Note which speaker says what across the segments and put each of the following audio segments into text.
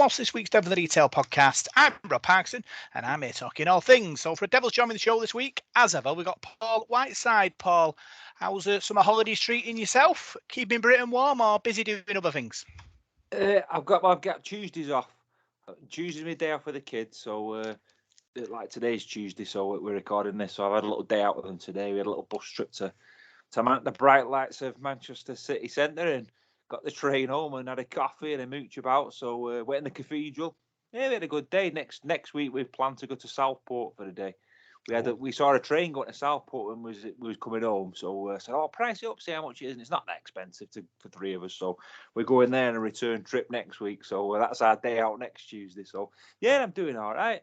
Speaker 1: what's this week's Devil in the Detail podcast? I'm Rob Parkinson, and I'm here talking all things. So for a Devil's joining the show this week, as ever, we've got Paul Whiteside. Paul, how's summer holidays treating yourself? Keeping Britain warm or busy doing other things?
Speaker 2: I've got Tuesdays off. Tuesday's my day off with the kids, so like today's Tuesday, so we're recording this. So I've had a little day out with them today. We had a little bus trip to the bright lights of Manchester city centre and got the train home and had a coffee and a mooch about. So went in the cathedral. Yeah, we had a good day. Next week we plan to go to Southport for the day. We saw a train going to Southport and was coming home. So I said, price it up, see how much it is. And it's not that expensive for three of us. So we're going there on a return trip next week. So that's our day out next Tuesday. So yeah, I'm doing all right.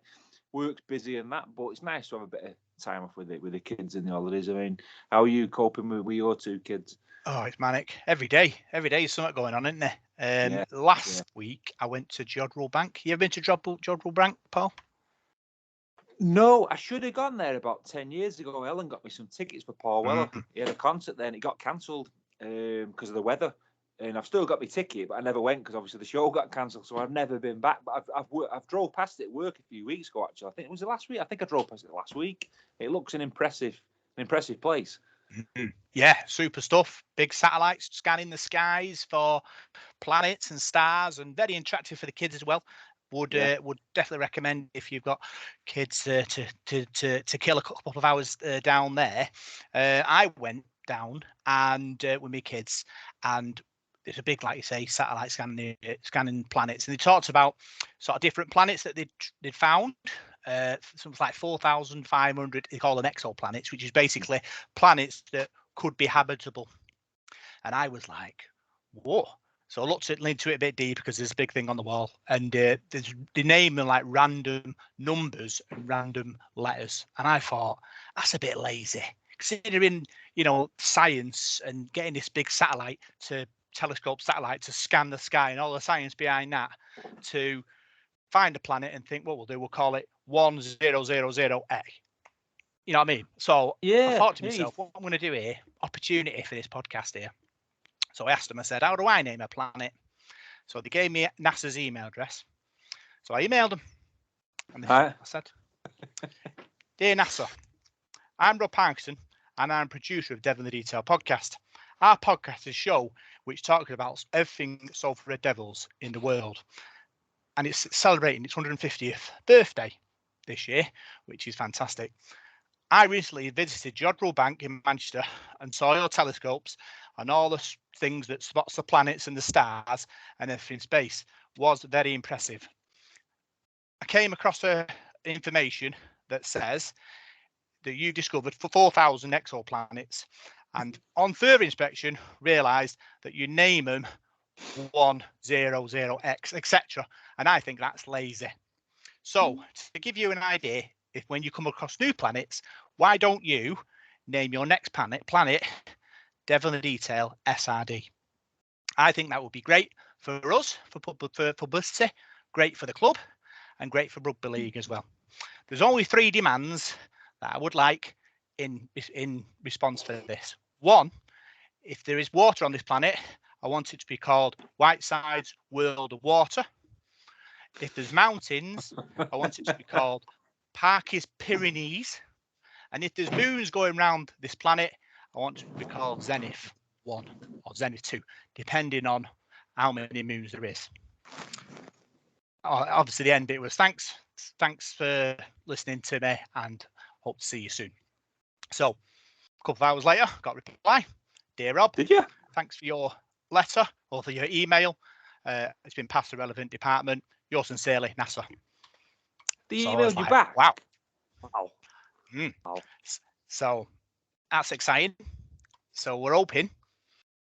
Speaker 2: Work's busy and that, but it's nice to have a bit of time off with the kids in the holidays. I mean, how are you coping with your two kids?
Speaker 1: Oh, it's manic. Every day is something going on, isn't there? Last week I went to Jodrell Bank. You ever been to Jodrell Bank, Paul?
Speaker 2: No, I should have gone there about 10 years ago. Ellen got me some tickets for Paul Weller. He had a concert there and it got cancelled because of the weather. And I've still got my ticket, but I never went because obviously the show got cancelled. So I've never been back. But I've drove past it at work a few weeks ago. Actually, I think it was the last week. I think I drove past it last week. It looks an impressive place.
Speaker 1: Yeah, super stuff. Big satellites scanning the skies for planets and stars, and very attractive for the kids as well. Would definitely recommend if you've got kids to kill a couple of hours down there. I went down and with my kids, and there's a big, like you say, satellite scanning planets, and they talked about sort of different planets that they'd found. Something like 4,500. They call them exoplanets, which is basically planets that could be habitable. And I was like, whoa. So I looked into it a bit deep because there's a big thing on the wall, and they name them like random numbers and random letters. And I thought, that's a bit lazy, considering, science and getting this big telescope satellite to scan the sky and all the science behind that to find a planet and think, what we'll call it 1000A. You know what I mean? So I thought to myself, what I'm going to do here, opportunity for this podcast here. So I asked them, I said, how do I name a planet? So they gave me NASA's email address. So I emailed them. And I said, Dear NASA, I'm Rob Parkinson, and I'm producer of Devil in the Detail podcast. Our podcast is a show which talks about everything that's sold for Red Devils in the world. And it's celebrating its 150th birthday this year, which is fantastic. I recently visited Jodrell Bank in Manchester and saw your telescopes and all the things that spots the planets and the stars and everything in space. Was very impressive. I came across information that says that you discovered 4,000 exoplanets, and on further inspection realised that you name them 100X, etc. And I think that's lazy. So to give you an idea, if when you come across new planets, why don't you name your next planet Devil in the Detail SRD? I think that would be great for us, for publicity, great for the club, and great for rugby league as well. There's only 3 demands that I would like in response for this. 1, if there is water on this planet, I want it to be called Whiteside's World of Water. If there's mountains, I want it to be called Parky's Pyrenees. And if there's moons going around this planet, I want it to be called Zenith 1 or Zenith 2, depending on how many moons there is. Obviously, the end bit was thanks for listening to me, and hope to see you soon. So, a couple of hours later, got a reply. Dear Rob,
Speaker 2: did you?
Speaker 1: Thanks for your letter or for your email. It's been passed to the relevant department. Yours sincerely, NASA.
Speaker 2: They emailed you back?
Speaker 1: Wow.
Speaker 2: Wow.
Speaker 1: So that's exciting. So we're hoping.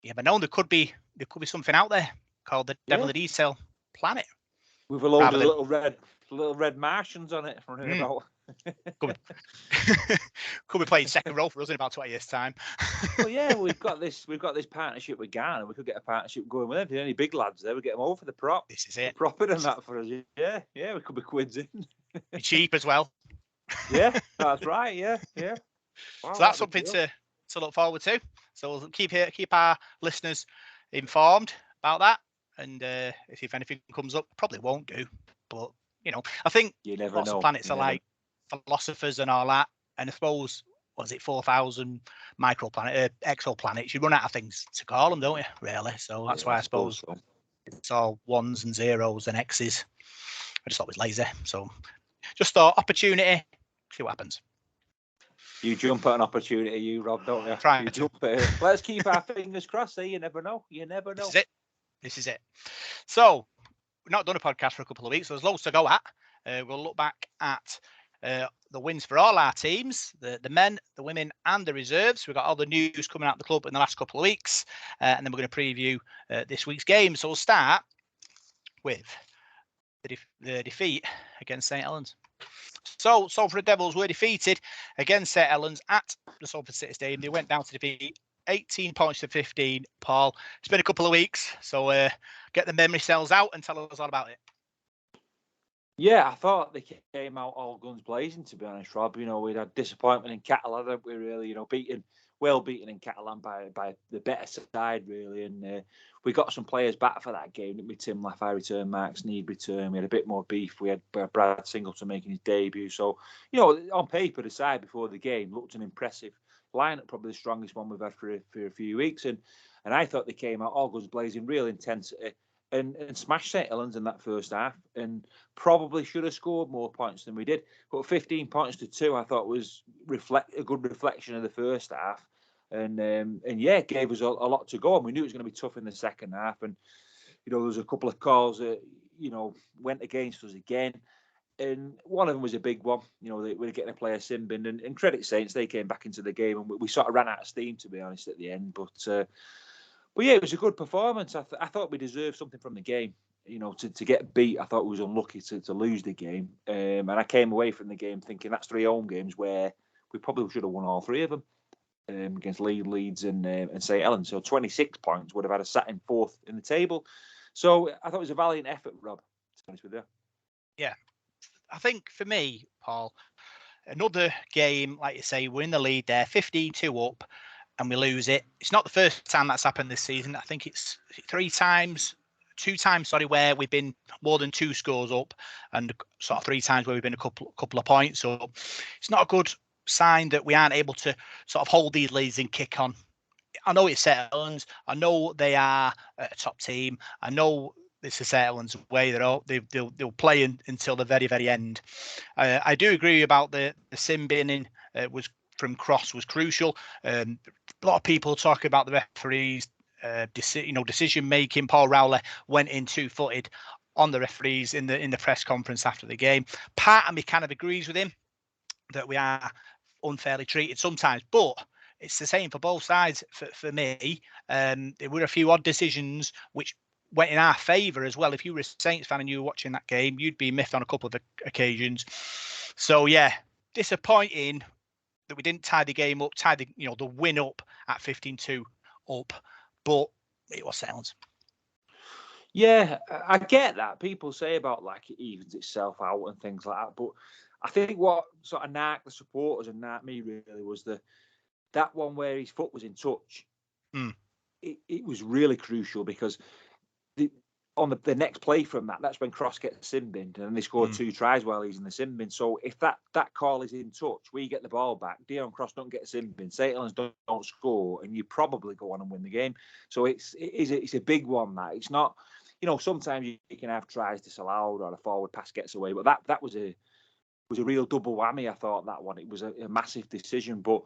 Speaker 1: Yeah, but no, there could be something out there called the Devil in the Detail planet.
Speaker 2: With a load of little red Martians on it.
Speaker 1: Could be playing second row for us in about 20 years' time.
Speaker 2: Well, yeah, we've got this partnership with Ghana. We could get a partnership going with them. If there's any big lads there, we get them over for the prop.
Speaker 1: This is it.
Speaker 2: Profit and that for us. Yeah, we could be quids in.
Speaker 1: Be cheap as well.
Speaker 2: Yeah, that's right. Yeah.
Speaker 1: Wow, so that's something to look forward to. So we'll keep our listeners informed about that. and if anything comes up, probably won't do. But I think
Speaker 2: You never
Speaker 1: lots
Speaker 2: know.
Speaker 1: of planets
Speaker 2: You
Speaker 1: are
Speaker 2: never
Speaker 1: like philosophers and all that. And I suppose, what is it, 4,000 exoplanets? You run out of things to call them, don't you? Really. So that's why I suppose
Speaker 2: so.
Speaker 1: it's all ones and zeros and X's. I just thought it was lazy. So just thought opportunity. See what happens.
Speaker 2: You jump at an opportunity, you Rob, don't you?
Speaker 1: Trying
Speaker 2: You
Speaker 1: to.
Speaker 2: jump at it. Let's keep our fingers crossed. You never know. You never know.
Speaker 1: This is it. So we've not done a podcast for a couple of weeks, so there's loads to go at. We'll look back at the wins for all our teams, the men, the women, and the reserves. We've got all the news coming out of the club in the last couple of weeks, and then we're going to preview this week's game. So we'll start with the defeat against St Helens. So Salford Devils were defeated against St Helens at the Salford City Stadium. They went down to defeat 18 points to 15. Paul, it's been a couple of weeks, so get the memory cells out and tell us all about it.
Speaker 2: Yeah, I thought they came out all guns blazing, to be honest, Rob. We'd had disappointment in Catalan, hadn't we, really? Well beaten in Catalan by the better side, really. And we got some players back for that game, didn't we? Tim Laffey returned, Mark Sneed returned. We had a bit more beef. We had Brad Singleton making his debut. So, on paper, the side before the game looked an impressive lineup, probably the strongest one we've had for a few weeks. And I thought they came out all guns blazing, real intensity. And smashed St Helens in that first half, and probably should have scored more points than we did. But 15 points to 2, I thought was a good reflection of the first half, and yeah, gave us a lot to go on. We knew it was going to be tough in the second half, and there was a couple of calls that went against us again, and one of them was a big one. We were getting a player sin binned, and credit Saints, they came back into the game, and we sort of ran out of steam, to be honest, at the end, But yeah, it was a good performance. I thought we deserved something from the game. To get beat, I thought we was unlucky to lose the game. And I came away from the game thinking that's 3 home games where we probably should have won all 3 of them against Leeds and St Helens. So 26 points would have had us sat in 4th in the table. So I thought it was a valiant effort, Rob, to be honest with you.
Speaker 1: Yeah. I think for me, Paul, another game, like you say, we're in the lead there, 15-2 up, and we lose it. It's not the first time that's happened this season. I think it's 2 times, where we've been more than 2 scores up, and sort of 3 times where we've been a couple of points. So it's not a good sign that we aren't able to sort of hold these leads and kick on. I know it's St Helens. I know they are a top team. I know this is St Helens' way. They'll play until the very, very end. I do agree about the sin binning from Cross was crucial. A lot of people talk about the referees' decision making. Paul Rowley went in 2-footed on the referees in the press conference after the game. Part of me kind of agrees with him that we are unfairly treated sometimes, but it's the same for both sides. For me, there were a few odd decisions which went in our favour as well. If you were a Saints fan and you were watching that game, you'd be miffed on a couple of occasions. So yeah, disappointing that we didn't tie the game up, the win up at 15-2 up, but it was sounds.
Speaker 2: Yeah, I get that. People say about like it evens itself out and things like that, but I think what sort of narked the supporters and narked me really was that one where his foot was in touch. It was really crucial because on the next play from that's when Cross gets sin binned, and they score 2 tries while he's in the sin bin. So if that call is in touch, we get the ball back. Dion Cross don't get a sin bin. St Helens don't score, and you probably go on and win the game. So it's a big one. That it's not. Sometimes you can have tries disallowed or a forward pass gets away, but that was a real double whammy. I thought that one. It was a massive decision, but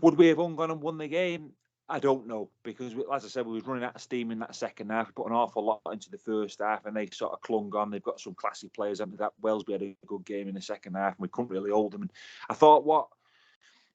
Speaker 2: would we have gone and won the game? I don't know, because as I said, we were running out of steam in that second half. We put an awful lot into the first half, and they sort of clung on. They've got some classy players. That Wellesby had a good game in the second half, and we couldn't really hold them. And I thought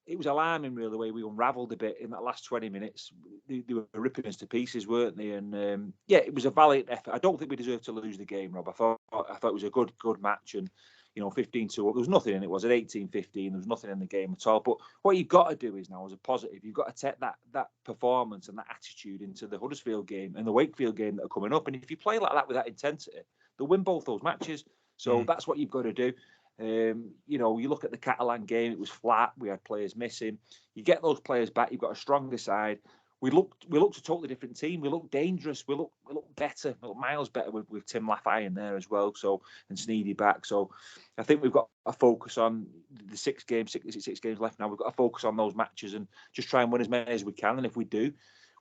Speaker 2: it was alarming, really, the way we unravelled a bit in that last 20 minutes. They were ripping us to pieces, weren't they? And yeah, it was a valiant effort. I don't think we deserved to lose the game, Rob. I thought it was a good match, and 15-2. There was nothing in it. Was it 18-15? There was nothing in the game at all. But what you've got to do is now, as a positive, you've got to take that performance and that attitude into the Huddersfield game and the Wakefield game that are coming up. And if you play like that with that intensity, they'll win both those matches. So that's what you've got to do. You look at the Catalan game, it was flat. We had players missing. You get those players back, you've got a stronger side. we looked a totally different team. We looked dangerous. We look better. We look miles better with Tim Laffey in there as well. So, and Sneedy back. So, I think we've got a focus on the 6 games left now. We've got to focus on those matches and just try and win as many as we can. And if we do,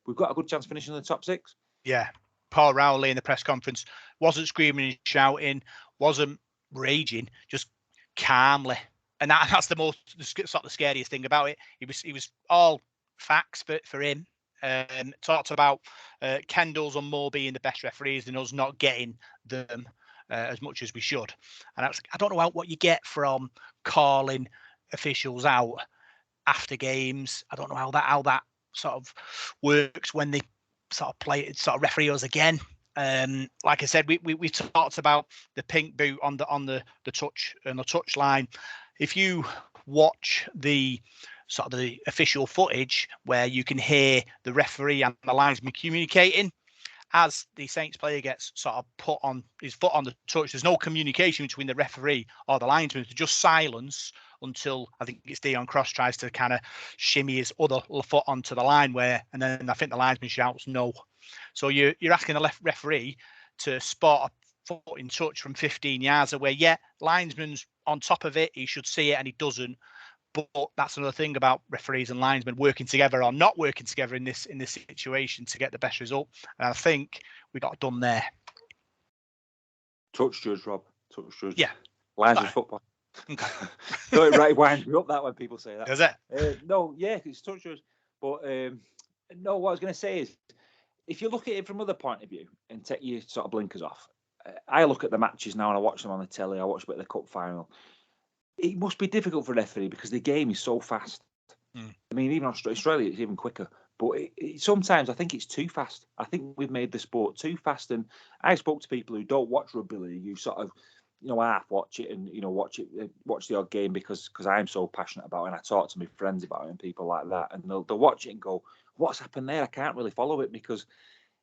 Speaker 2: we've got a good chance of finishing in the top 6.
Speaker 1: Yeah. Paul Rowley in the press conference wasn't screaming and shouting, wasn't raging, just calmly. And that's the sort of scariest thing about it. He was all facts for him. Talked about Kendall's and Moore being the best referees and us not getting them as much as we should. And I don't know what you get from calling officials out after games. I don't know how that sort of works when they sort of referee us again. Like I said, we talked about the pink boot on the touch line. If you watch the sort of the official footage where you can hear the referee and the linesman communicating, as the Saints player gets sort of put on his foot on the touch, there's no communication between the referee or the linesman. It's just silence until I think it's Dion Cross tries to kind of shimmy his other foot onto the line and then I think the linesman shouts no. So you're asking the referee to spot a foot in touch from 15 yards away. Yeah, linesman's on top of it. He should see it and he doesn't. But that's another thing about referees and linesmen working together or not working together in this situation to get the best result. And I think we got done there.
Speaker 2: Touch judge, Rob. Touch judge.
Speaker 1: Yeah.
Speaker 2: Lines is football.
Speaker 1: Okay.
Speaker 2: No, it right winds me up that when people say that.
Speaker 1: Does it?
Speaker 2: No, yeah, it's touch judge. But no, what I was going to say is, if you look at it from another point of view and take your sort of blinkers off, I look at the matches now and I watch them on the telly. I watch a bit of the cup final. It must be difficult for a referee because the game is so fast. I mean, even Australia, it's even quicker. But sometimes I think it's too fast. I think we've made the sport too fast. And I spoke to people who don't watch rugby league, who sort of, half watch it and, watch the odd game because I'm so passionate about it. And I talk to my friends about it and people like that. And they'll watch it and go, what's happened there? I can't really follow it because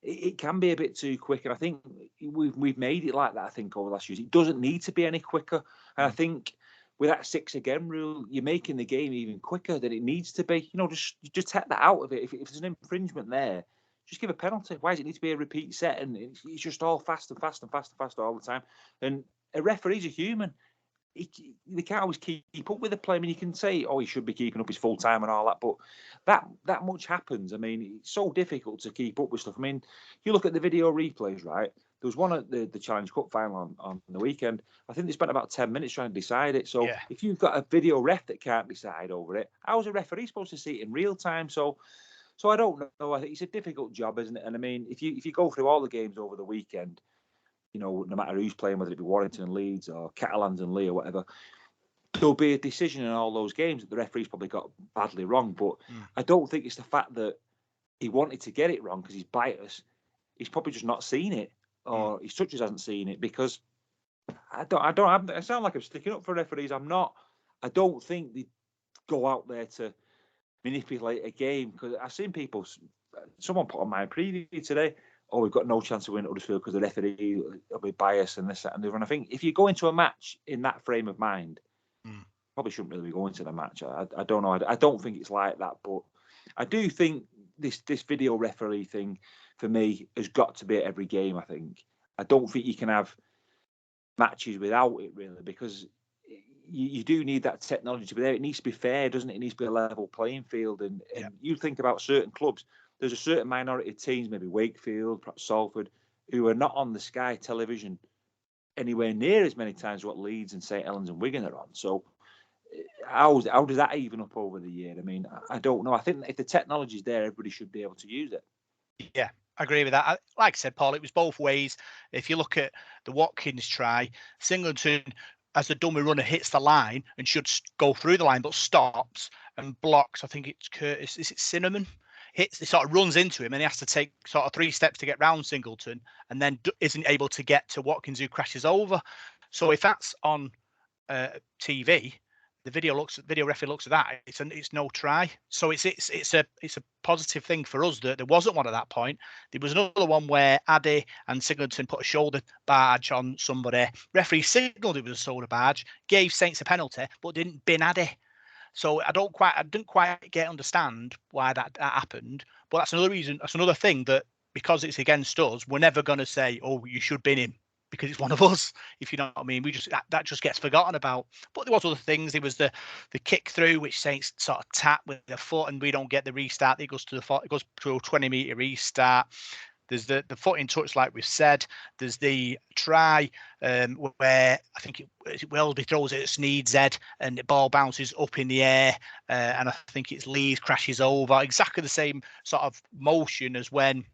Speaker 2: it can be a bit too quick. And I think we've made it like that, I think, over the last years. It doesn't need to be any quicker. And I think with that 6 again rule, you're making the game even quicker than it needs to be. Just take that out of it. If there's an infringement there, just give a penalty. Why does it need to be a repeat set? And it's just all fast and fast and fast and fast all the time. And a referee's a human. They can't always keep up with the play. I mean, you can say, he should be keeping up his full time and all that, but that much happens. I mean, it's so difficult to keep up with stuff. I mean, you look at the video replays, right? There was one at the Challenge Cup final on the weekend. I think they spent about 10 minutes trying to decide it. So if you've got a video ref that can't decide over it, how's a referee supposed to see it in real time? So I don't know. I think it's a difficult job, isn't it? And I mean, if you go through all the games over the weekend, no matter who's playing, whether it be Warrington and Leeds or Catalans and Leigh or whatever, there'll be a decision in all those games that the referee's probably got badly wrong. But I don't think it's the fact that he wanted to get it wrong because he's biased. He's probably just not seen it, or his touches hasn't seen it, because I sound like I'm sticking up for referees. I'm not. I don't think they go out there to manipulate a game, because I've seen people. Someone put on my preview today, we've got no chance of winning Huddersfield because the referee will be biased and this, that, and the other. And I think if you go into a match in that frame of mind, probably shouldn't really be going to the match. I don't know. I don't think it's like that, but I do think this video referee thing for me has got to be at every game. I think. I don't think you can have matches without it, really, because you do need that technology to be there. It needs to be fair, doesn't it? It needs to be a level playing field. And you think about certain clubs, there's a certain minority of teams, maybe Wakefield, perhaps Salford, who are not on the Sky television anywhere near as many times what Leeds and St Helens and Wigan are on. So how does that even up over the year? I mean, I don't know. I think if the technology's there, everybody should be able to use it.
Speaker 1: Yeah, I agree with that. Like I said, Paul, it was both ways. If you look at the Watkins try, Singleton, as the dummy runner, hits the line and should go through the line, but stops and blocks. I think it's Curtis. Is it Cinnamon? He sort of runs into him and he has to take sort of 3 steps to get round Singleton, and then isn't able to get to Watkins, who crashes over. So if that's on TV, the video referee looks at that. It's no try. So it's a positive thing for us that there wasn't one at that point. There was another one where Addy and Singleton put a shoulder barge on somebody. Referee signalled it was a shoulder barge, gave Saints a penalty, but didn't bin Addy. So I didn't quite understand why that happened. But that's another reason. That's another thing that because it's against us, we're never going to say, "Oh, you should bin him," because it's one of us. If you know what I mean, we just that just gets forgotten about. But there was other things. There was the kick through, which Saints sort of tap with their foot, and we don't get the restart. It goes to it goes to a 20-meter restart. There's the foot in touch, like we've said. There's the try where I think Welby throws it at Sneed's head and the ball bounces up in the air. And I think it's Lee's crashes over. Exactly the same sort of motion as when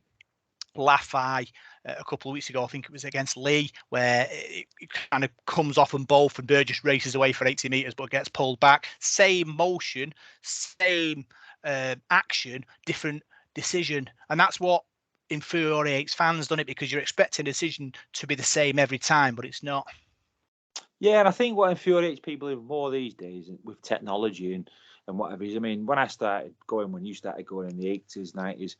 Speaker 1: Laffey a couple of weeks ago, I think it was against Leigh, where it kind of comes off and both and Burgess races away for 80 metres but gets pulled back. Same motion, same action, different decision. And that's what infuriates fans, doesn't it? Because you're expecting a decision to be the same every time, but it's not.
Speaker 2: Yeah, and I think what infuriates people even more these days with technology and whatever is, I mean, when you started going in the 80s, 90s,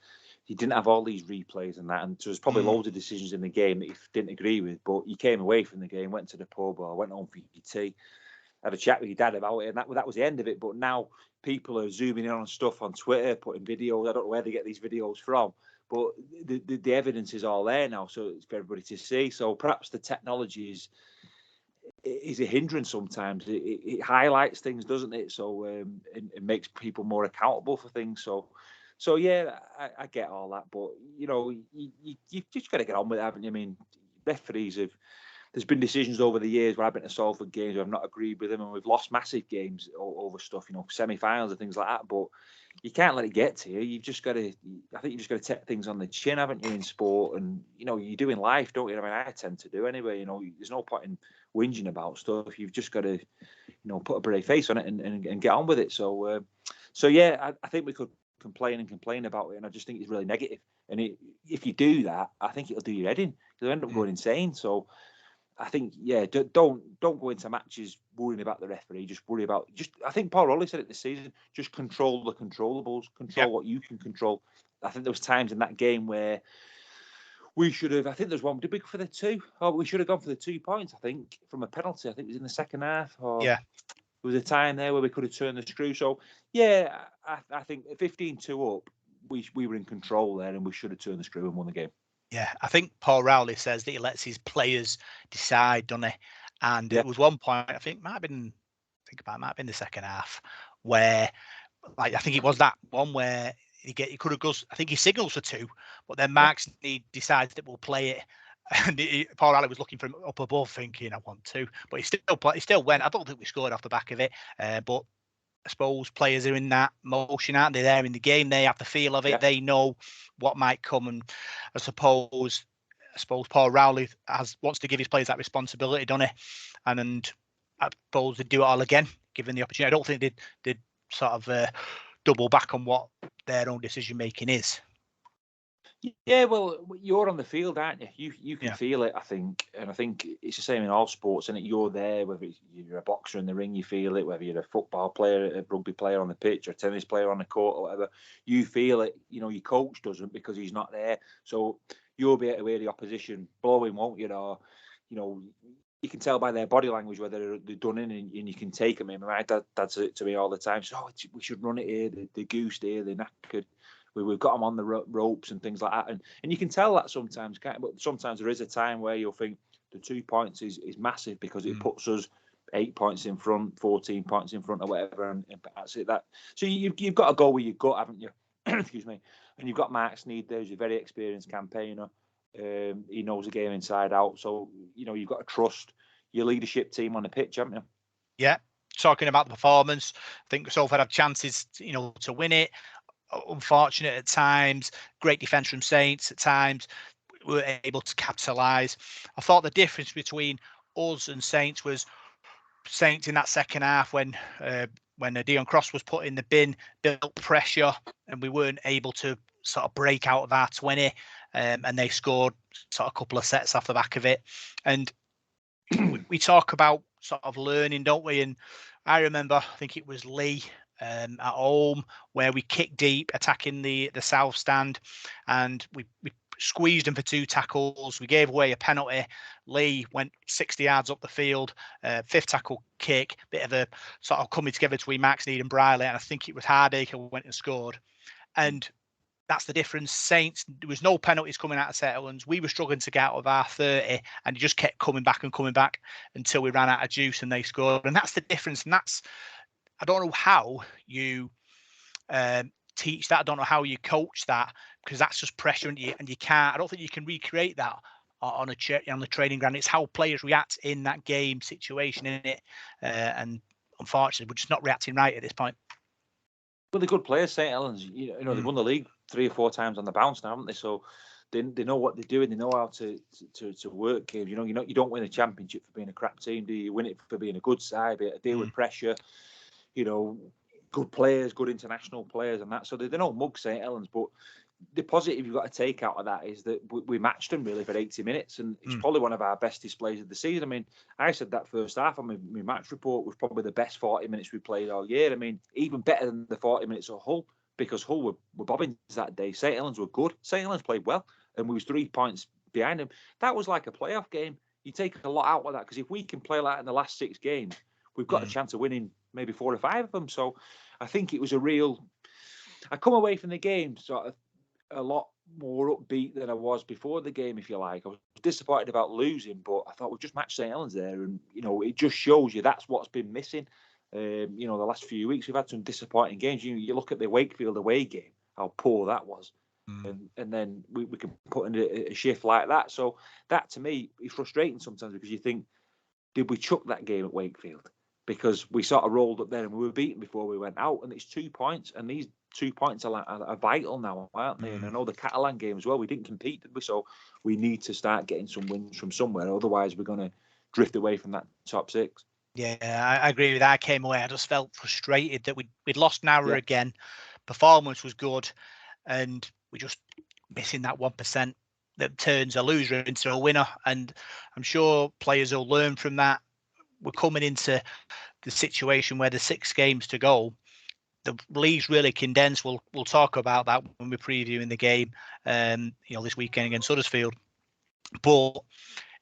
Speaker 2: you didn't have all these replays and that, and so there's probably loads of decisions in the game that you didn't agree with, but you came away from the game, went to the pub or went home for your tea, had a chat with your dad about it, and that was the end of it. But now people are zooming in on stuff on Twitter, putting videos. I don't know where they get these videos from, but the evidence is all there now, so it's for everybody to see. So perhaps the technology is a hindrance sometimes. It highlights things, doesn't it? So it makes people more accountable for things. So yeah, I get all that, but you've just got to get on with it, haven't you? I mean, referees there's been decisions over the years where I've been to Salford games where I've not agreed with them, and we've lost massive games over stuff, semi-finals and things like that. But you can't let it get to you. You've just got to. I think you just got to take things on the chin, haven't you, in sport? And you do in life, don't you? I mean, I tend to do anyway. There's no point in whinging about stuff. You've just got to, put a brave face on it and get on with it. So yeah, I think we could complain about it, and I just think it's really negative. And if you do that, I think it'll do your head in. You'll end up going insane. So I think, yeah, don't go into matches worrying about the referee. Just worry about I think Paul Rowleys said it this season. Just control the controllables. Control what you can control. I think there was times in that game where we should have. I think there's one. Did we go for the 2? Oh, we should have gone for the 2 points. I think from a penalty. I think it was in the second half. Or
Speaker 1: yeah.
Speaker 2: There was a time there where we could have turned the screw. So yeah, I think 15-2 up, we were in control there, and we should have turned the screw and won the game.
Speaker 1: Yeah, I think Paul Rowley says that he lets his players decide, doesn't he? And it was one point, I think, might have been the second half, where, I think it was that one where he could have goes. I think he signals for 2, but then Mark Sneed decides that we'll play it, and Paul Rowley was looking for him up above, thinking I want 2, but he still went. I don't think we scored off the back of it, but I suppose players are in that motion, aren't they? They're in the game. They have the feel of it. Yeah. They know what might come. And I suppose Paul Rowley wants to give his players that responsibility, doesn't he? And I suppose they'd do it all again, given the opportunity. I don't think they'd sort of double back on what their own decision making is.
Speaker 2: Yeah, well, you're on the field, aren't you? You can feel it, I think, and I think it's the same in all sports. And you're there, whether you're a boxer in the ring, you feel it. Whether you're a football player, a rugby player on the pitch, or a tennis player on the court, or whatever, you feel it. Your coach doesn't because he's not there. So you'll be able to hear the opposition blowing, won't you? Or you can tell by their body language whether they're done in, and you can take them in. My dad says it to me all the time. So we should run it here. They're goosed here. They're knackered. We've got them on the ropes and things like that, and you can tell that sometimes. But sometimes there is a time where you'll think the 2 points is massive because it puts us 8 points in front, 14 points in front, or whatever, and that's it. So you've got to go where you gut, haven't you? Excuse me. And you've got Mark Sneed there, who's a very experienced campaigner. He knows the game inside out. So you've got to trust your leadership team on the pitch, haven't you?
Speaker 1: Yeah. Talking about the performance, I think Salford had chances, to win it. Unfortunate at times, great defence from Saints at times. We were able to capitalise. I thought the difference between us and Saints was Saints in that second half when Dion Cross was put in the bin, built pressure, and we weren't able to sort of break out of our 20, and they scored sort of a couple of sets off the back of it. And we talk about sort of learning, don't we? And I remember, I think it was Leigh at home where we kicked deep, attacking the south stand, and we squeezed them for 2 tackles. We gave away a penalty Leigh went 60 yards up the field, fifth tackle kick, bit of a sort of coming together between Max Need and Briley, and I think it was Hardacre who went and scored. And that's the difference. Saints, there was no penalties coming out of St Helens. We were struggling to get out of our 30, and it just kept coming back until we ran out of juice and they scored. And that's the difference. And that's, I don't know how you teach that. I don't know how you coach that, because that's just pressure, and you can't. I don't think you can recreate that on the training ground. It's how players react in that game situation, in it, and unfortunately, we're just not reacting right at this point.
Speaker 2: Well, they're good players, St Helens. You know, they've won the league 3 or 4 times on the bounce now, haven't they? So they know what they're doing. They know how to work games. You don't win a championship for being a crap team, do you? You win it for being a good side, deal with pressure. You know, good players, good international players, and that. So they're no mug, St Helens. But the positive you've got to take out of that is that we matched them really for 80 minutes, and it's probably one of our best displays of the season. I mean, I said that first half on my match report was probably the best 40 minutes we played all year. I mean, even better than the 40 minutes of Hull, because Hull were bobbins that day. St Helens were good. St Helens played well, and we was 3 points behind them. That was like a playoff game. You take a lot out of that, because if we can play like that in the last 6 games, we've got a chance of winning maybe 4 or 5 of them. So I think it was a real... I come away from the game sort of a lot more upbeat than I was before the game, if you like. I was disappointed about losing, but I thought we just matched St Helens there, and it just shows you that's what's been missing. The last few weeks we've had some disappointing games. You look at the Wakefield away game, how poor that was, and then we can put in a shift like that. So that to me is frustrating sometimes, because you think, did we chuck that game at Wakefield? Because we sort of rolled up there and we were beaten before we went out, and it's 2 points, and these 2 points are vital now, aren't they? And I know the Catalan game as well, we didn't compete, did we? So we need to start getting some wins from somewhere, otherwise we're going to drift away from that top 6.
Speaker 1: Yeah, I agree with that. I came away, I just felt frustrated that we'd lost an hour again. Performance was good, and we're just missing that 1% that turns a loser into a winner. And I'm sure players will learn from that. We're coming into the situation where there's 6 games to go. The league's really condensed. We'll talk about that when we're previewing the game, this weekend against Huddersfield. But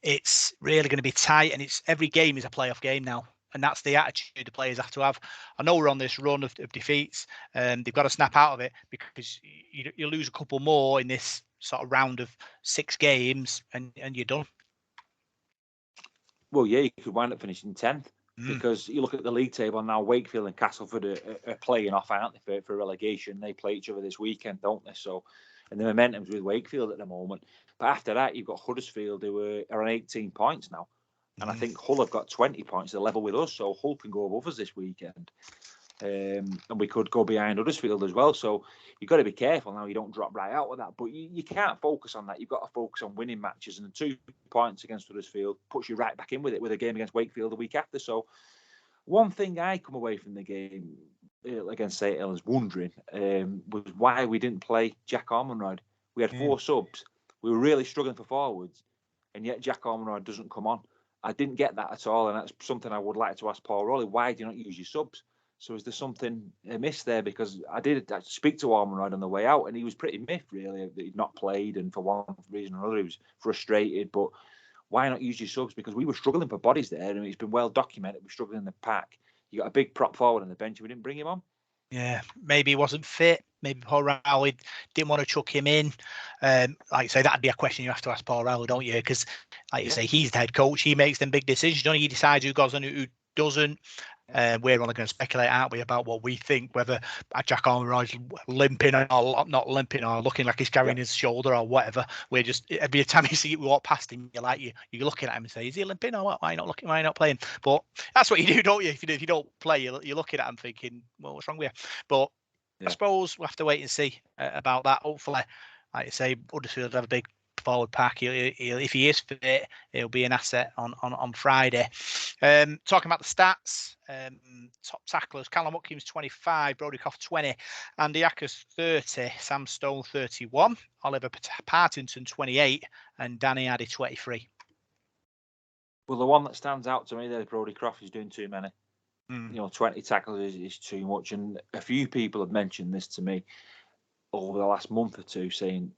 Speaker 1: it's really going to be tight, and it's every game is a playoff game now, and that's the attitude the players have to have. I know we're on this run of defeats, and they've got to snap out of it, because you lose a couple more in this sort of round of 6 games, and you're done.
Speaker 2: Well, yeah, you could wind up finishing 10th. Because you look at the league table now, Wakefield and Castleford are playing off, aren't they, for relegation? They play each other this weekend, don't they? So, and the momentum's with Wakefield at the moment. But after that, you've got Huddersfield, who are on 18 points now. And I think Hull have got 20 points. They're level with us, so Hull can go above us this weekend. And we could go behind Huddersfield as well. So you've got to be careful now you don't drop right out with that. But you can't focus on that. You've got to focus on winning matches. And the 2 points against Huddersfield puts you right back in with it, with a game against Wakefield the week after. So one thing I come away from the game against St Helens wondering was why we didn't play Jack Ormonroyd. We had 4 subs. We were really struggling for forwards, and yet Jack Ormonroyd doesn't come on. I didn't get that at all, and that's something I would like to ask Paul Rowleys. Why do you not use your subs? So is there something amiss there? Because I did speak to Ormonroyd on the way out, and he was pretty miffed, really, that he'd not played, and for one reason or another, he was frustrated. But why not use your subs? Because we were struggling for bodies there, and it's been well documented. We're struggling in the pack. You got a big prop forward on the bench, and we didn't bring him on.
Speaker 1: Yeah, maybe he wasn't fit. Maybe Paul Rowleys didn't want to chuck him in. Like you say, that'd be a question you have to ask Paul Rowleys, don't you? Because, like you say, he's the head coach. He makes them big decisions. Don't he? He decides who goes and who doesn't. We're only going to speculate, aren't we, about what we think, whether Jack Ormonroyd's limping or not limping, or looking like he's carrying his shoulder or whatever. We're just, every time you see it walk past him, you're looking at him and say, is he limping or what? Why are you not playing? But that's what you do, don't you? If you don't play, you're looking at him thinking, well, what's wrong with you? But I suppose we'll have to wait and see about that. Hopefully, like you say, Huddersfield have a big forward pack. If he is fit, he'll be an asset on Friday. Talking about the stats, top tacklers: Callum Watkins 25, Brodie Croft 20, Andy Ackers 30, Sam Stone 31, Oliver Partington 28, and Danny Addy 23.
Speaker 2: Well, the one that stands out to me there is Brodie Croft. He's doing too many. 20 tackles is too much, and a few people have mentioned this to me over the last month or two, saying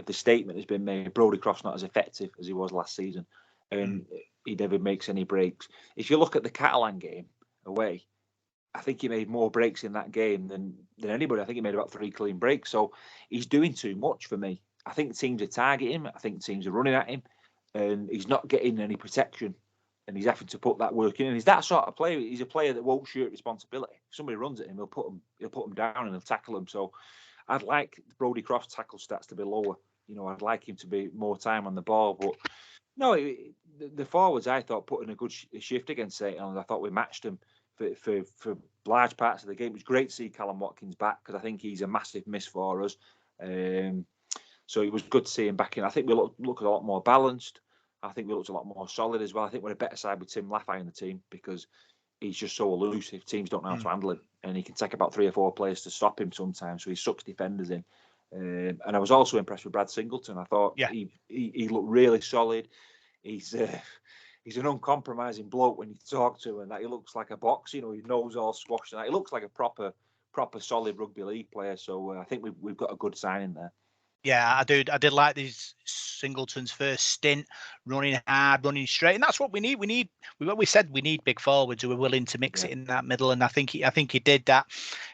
Speaker 2: the statement has been made, Brodie Croft's not as effective as he was last season, and he never makes any breaks. If you look at the Catalan game away, I think he made more breaks in that game than anybody. I think he made about 3 clean breaks. So he's doing too much for me. I think teams are targeting him. I think teams are running at him, and he's not getting any protection. And he's having to put that work in. And he's that sort of player. He's a player that won't shirk responsibility. If somebody runs at him, he'll put him down and he'll tackle him. So I'd like Brodie Croft's tackle stats to be lower. I'd like him to be more time on the ball. But no, the forwards, I thought, put in a good shift against St Helens. I thought we matched them for large parts of the game. It was great to see Callum Watkins back because I think he's a massive miss for us. So it was good to see him back in. I think we look a lot more balanced. I think we looked a lot more solid as well. I think we're a better side with Tim Laffey in the team because he's just so elusive. Teams don't know how to handle him, and he can take about 3 or 4 players to stop him sometimes. So he sucks defenders in. And I was also impressed with Brad Singleton. I thought he looked really solid. He's an uncompromising bloke when you talk to him, and that he looks like a box. His nose all squashed, and that he looks like a proper solid rugby league player. So I think we've got a good signing there.
Speaker 1: Yeah, I did like these Singleton's first stint, running hard, running straight, and that's what we need. We need big forwards who are willing to mix it in that middle, and I think he did that.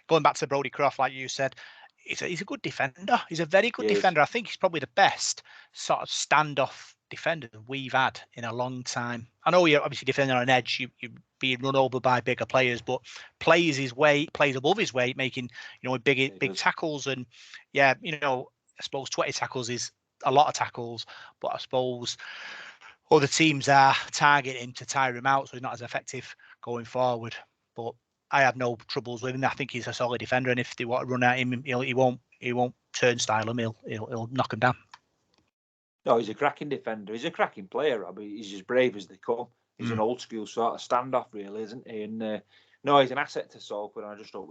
Speaker 1: Going back to Brodie Croft, like you said, he's a good defender. He's a very good defender. I think he's probably the best sort of standoff defender we've had in a long time. I know you're obviously defending on an edge, you're being run over by bigger players, but plays above his weight, making big tackles, and I suppose 20 tackles is a lot of tackles, but I suppose other teams are targeting to tire him out, so he's not as effective going forward. But I have no troubles with him. I think he's a solid defender, and if they want to run at him, he won't turnstile him. He'll knock him down.
Speaker 2: No, he's a cracking defender. He's a cracking player. I mean, he's as brave as they come. He's an old school sort of standoff, really, isn't he? And no, he's an asset to Salford. And I just hope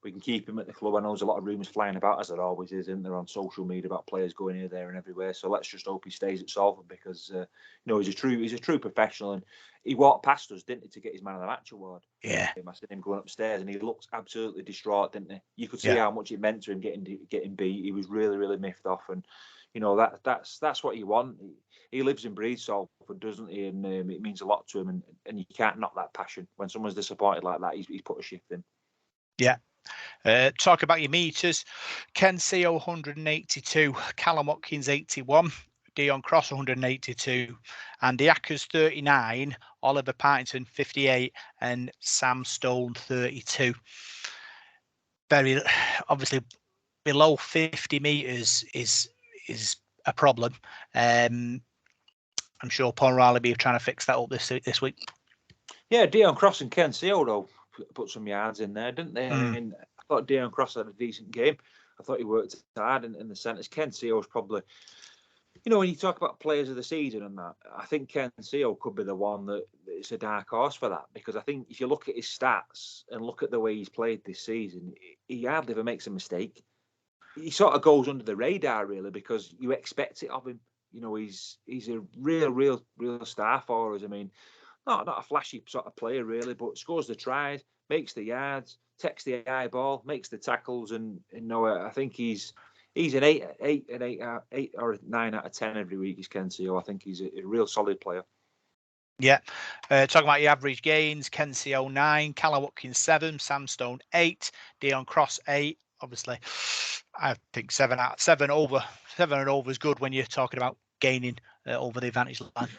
Speaker 2: we can keep him at the club. I know there's a lot of rumours flying about, as there always is, isn't there, on social media about players going here, there, and everywhere. So let's just hope he stays at Salford because he's a true professional, and he walked past us, didn't he, to get his Man of the Match award?
Speaker 1: Yeah,
Speaker 2: I seen him going upstairs, and he looked absolutely distraught, didn't he? You could see how much it meant to him getting beat. He was really, really miffed off, and that's what you want. He lives and breathes Salford, doesn't he? And it means a lot to him, and you can't knock that passion. When someone's disappointed like that, he's put a shift in.
Speaker 1: Yeah. Talk about your meters. Ken Seo 182, Callum Watkins 81, Dion Cross 182, and Diaka's 39, Oliver Partington 58, and Sam Stone 32. Very obviously below 50 meters is a problem. I'm sure Paul Rowley will be trying to fix that up this week.
Speaker 2: Yeah, Dion Cross and Ken Seo though put some yards in there, didn't they? I mean, I thought Dion Cross had a decent game. I thought he worked hard in the centres. Ken Seo was probably, when you talk about players of the season and that, I think Ken Seo could be the one that it's a dark horse for that, because I think if you look at his stats and look at the way he's played this season, he hardly ever makes a mistake. He sort of goes under the radar really because you expect it of him. He's a real star for us. I mean, not a flashy sort of player really, but scores the tries, makes the yards, takes the high ball, makes the tackles, and I think he's an 8 or a 9 out of 10 every week. He's Ken Seo. I think he's a real solid player.
Speaker 1: Yeah. Talking about your average gains, Ken Seo 9, Callum Watkins 7, Sam Stone 8, Dion Cross 8. Obviously, I think 7 and over is good when you're talking about gaining over the advantage line.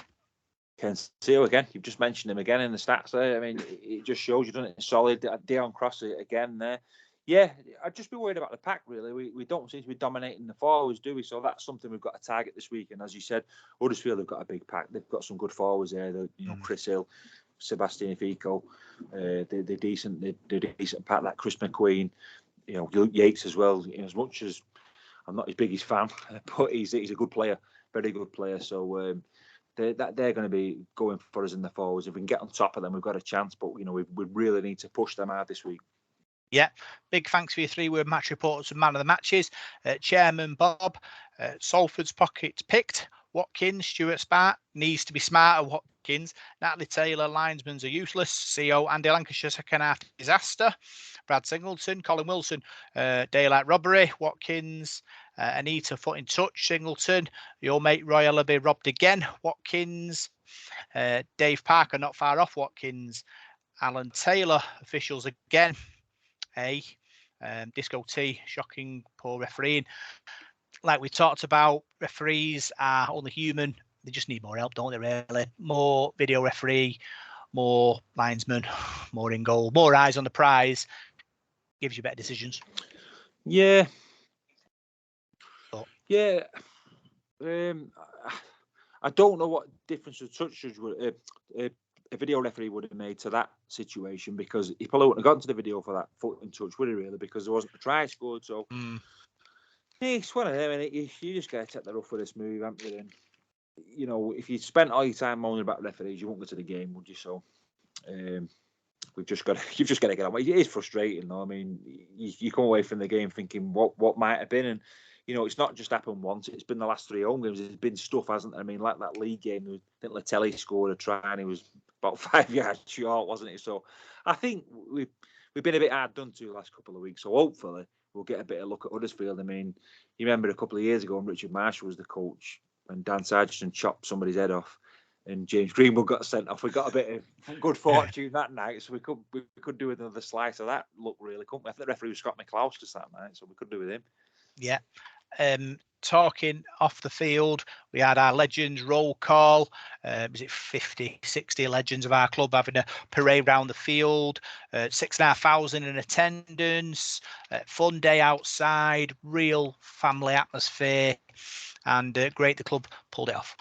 Speaker 2: Ken Seo again. You've just mentioned him again in the stats there. I mean, it just shows you've done it solid. Dion Cross again there. Yeah, I'd just be worried about the pack, really. We don't seem to be dominating the forwards, do we? So that's something we've got to target this week. And as you said, Huddersfield have got a big pack. They've got some good forwards there. Chris Hill, Sebastian Fico. They're decent. They're decent pack. That Chris McQueen, Yates as well. As much as I'm not his biggest fan, but he's a good player, very good player. So they're going to be going for us in the forwards. If we can get on top of them, we've got a chance. But we really need to push them hard this week.
Speaker 1: Yeah, big thanks for your 3-word match reports and man of the matches. Chairman Bob, Salford's pockets picked. Watkins, Stuart Spark needs to be smarter. Watkins, Natalie Taylor, linesmans are useless. CO, Andy Lancashire, second half disaster. Brad Singleton. Colin Wilson, daylight robbery. Watkins, Anita, foot in touch. Singleton. Your mate Roy Ellaby robbed again. Watkins. Dave Parker, not far off Watkins. Alan Taylor, officials again. Disco T, shocking poor refereeing. Like we talked about, referees are only human. They just need more help, don't they, really? More video referee, more linesman, more in goal, more eyes on the prize. Gives you better decisions.
Speaker 2: Yeah.
Speaker 1: But,
Speaker 2: yeah. I don't know what difference a touch judge would, a video referee would have made to that situation, because he probably wouldn't have gotten to the video for that foot in touch, would he, really? Because there wasn't a try scored. So it's one of them, and you just got to take the rough with this move, haven't you? And, you know, if you spent all your time moaning about referees, you won't go to the game, would you? So you've just got to get on. It is frustrating, though. I mean, you come away from the game thinking what might have been, and you know, it's not just happened once. It's been the last 3 home games. There's been stuff, hasn't there? I mean, like that league game, I think Latelli scored a try and he was about 5 yards short, wasn't it? So I think we've been a bit hard done to the last couple of weeks. So hopefully we'll get a bit of look at Huddersfield. I mean, you remember a couple of years ago when Richard Marshall was the coach and Dan Sargent chopped somebody's head off and James Greenwood got sent off. We got a bit of good fortune that night, so we could do with another slice of that look, really, couldn't we? I think the referee was Scott McLeod that night, so we could do with him.
Speaker 1: Yeah. Talking off the field, we had our legends roll call. Was it 50, 60 legends of our club having a parade around the field? 6,500 in attendance. Fun day outside, real family atmosphere, and great. The club pulled it off.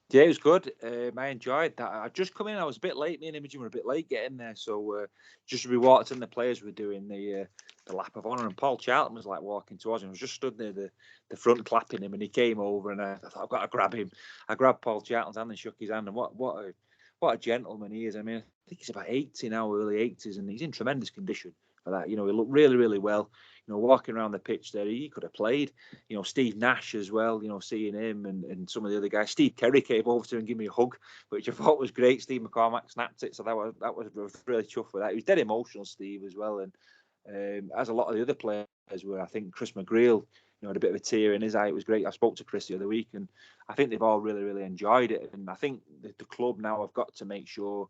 Speaker 2: Yeah, it was good. I enjoyed that. I just come in. I was a bit late. Me and Imogen were a bit late getting there, so just as we walked in, the players were doing the lap of honour, and Paul Charlton was like walking towards him. I was just stood near the front clapping him, and he came over, and I thought, I've got to grab him. I grabbed Paul Charlton's hand and shook his hand, and what a gentleman he is. I mean, I think he's about 80 now, early 80s, and he's in tremendous condition for that. You know, he looked really, really well. You know, walking around the pitch there, he could have played. You know, Steve Nash as well, you know, seeing him and some of the other guys. Steve Kerry came over to him and gave me a hug, which I thought was great. Steve McCormack snapped it, so that was really chuffed with that. He was dead emotional, Steve, as well. And as a lot of the other players were, I think Chris McGreal, you know, had a bit of a tear in his eye. It was great. I spoke to Chris the other week, and I think they've all really, really enjoyed it. And I think the club now have got to make sure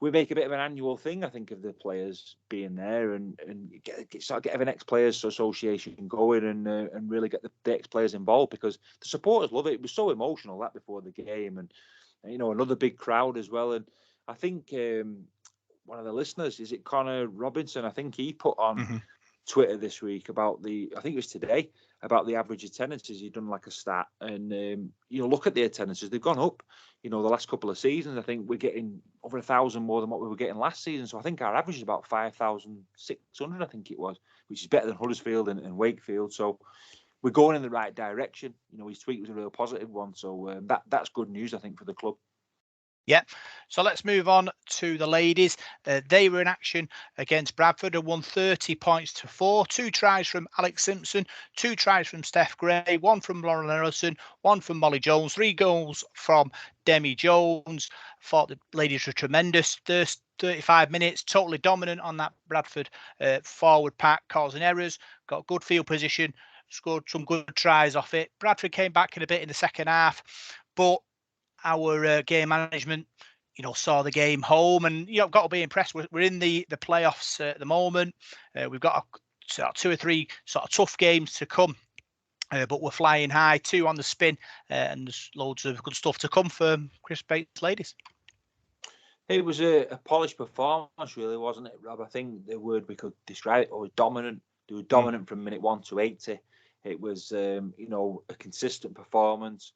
Speaker 2: we make a bit of an annual thing, I think, of the players being there and get an ex-players association going and really get the ex-players involved, because the supporters love it. It was so emotional that before the game, and you know, another big crowd as well. And I think one of the listeners, is it Connor Robinson? I think he put on Twitter this week about I think it was today, about the average attendances. He'd done like a stat, and you know, look at the attendances, they've gone up. You know, the last couple of seasons, I think we're getting over 1,000 more than what we were getting last season. So I think our average is about 5,600, I think it was, which is better than Huddersfield and Wakefield. So we're going in the right direction. You know, his tweet was a real positive one. So that's good news, I think, for the club.
Speaker 1: Yeah. So let's move on to the ladies. They were in action against Bradford and won 30 points to 4. 2 tries from Alex Simpson, 2 tries from Steph Gray, 1 from Lauren Ellison, 1 from Molly Jones, 3 goals from Demi Jones. Thought the ladies were tremendous. 35 minutes, totally dominant on that Bradford forward pack, causing errors, got good field position, scored some good tries off it. Bradford came back in a bit in the second half, but our game management, you know, saw the game home, and you know, got to be impressed. We're in the playoffs at the moment. We've got 2 or 3 sort of tough games to come, but we're flying high. 2 on the spin, and there's loads of good stuff to come for Chris Bates' ladies.
Speaker 2: It was a polished performance, really, wasn't it, Rob? I think the word we could describe it was dominant. They were dominant from minute 1 to 80. It was, you know, a consistent performance.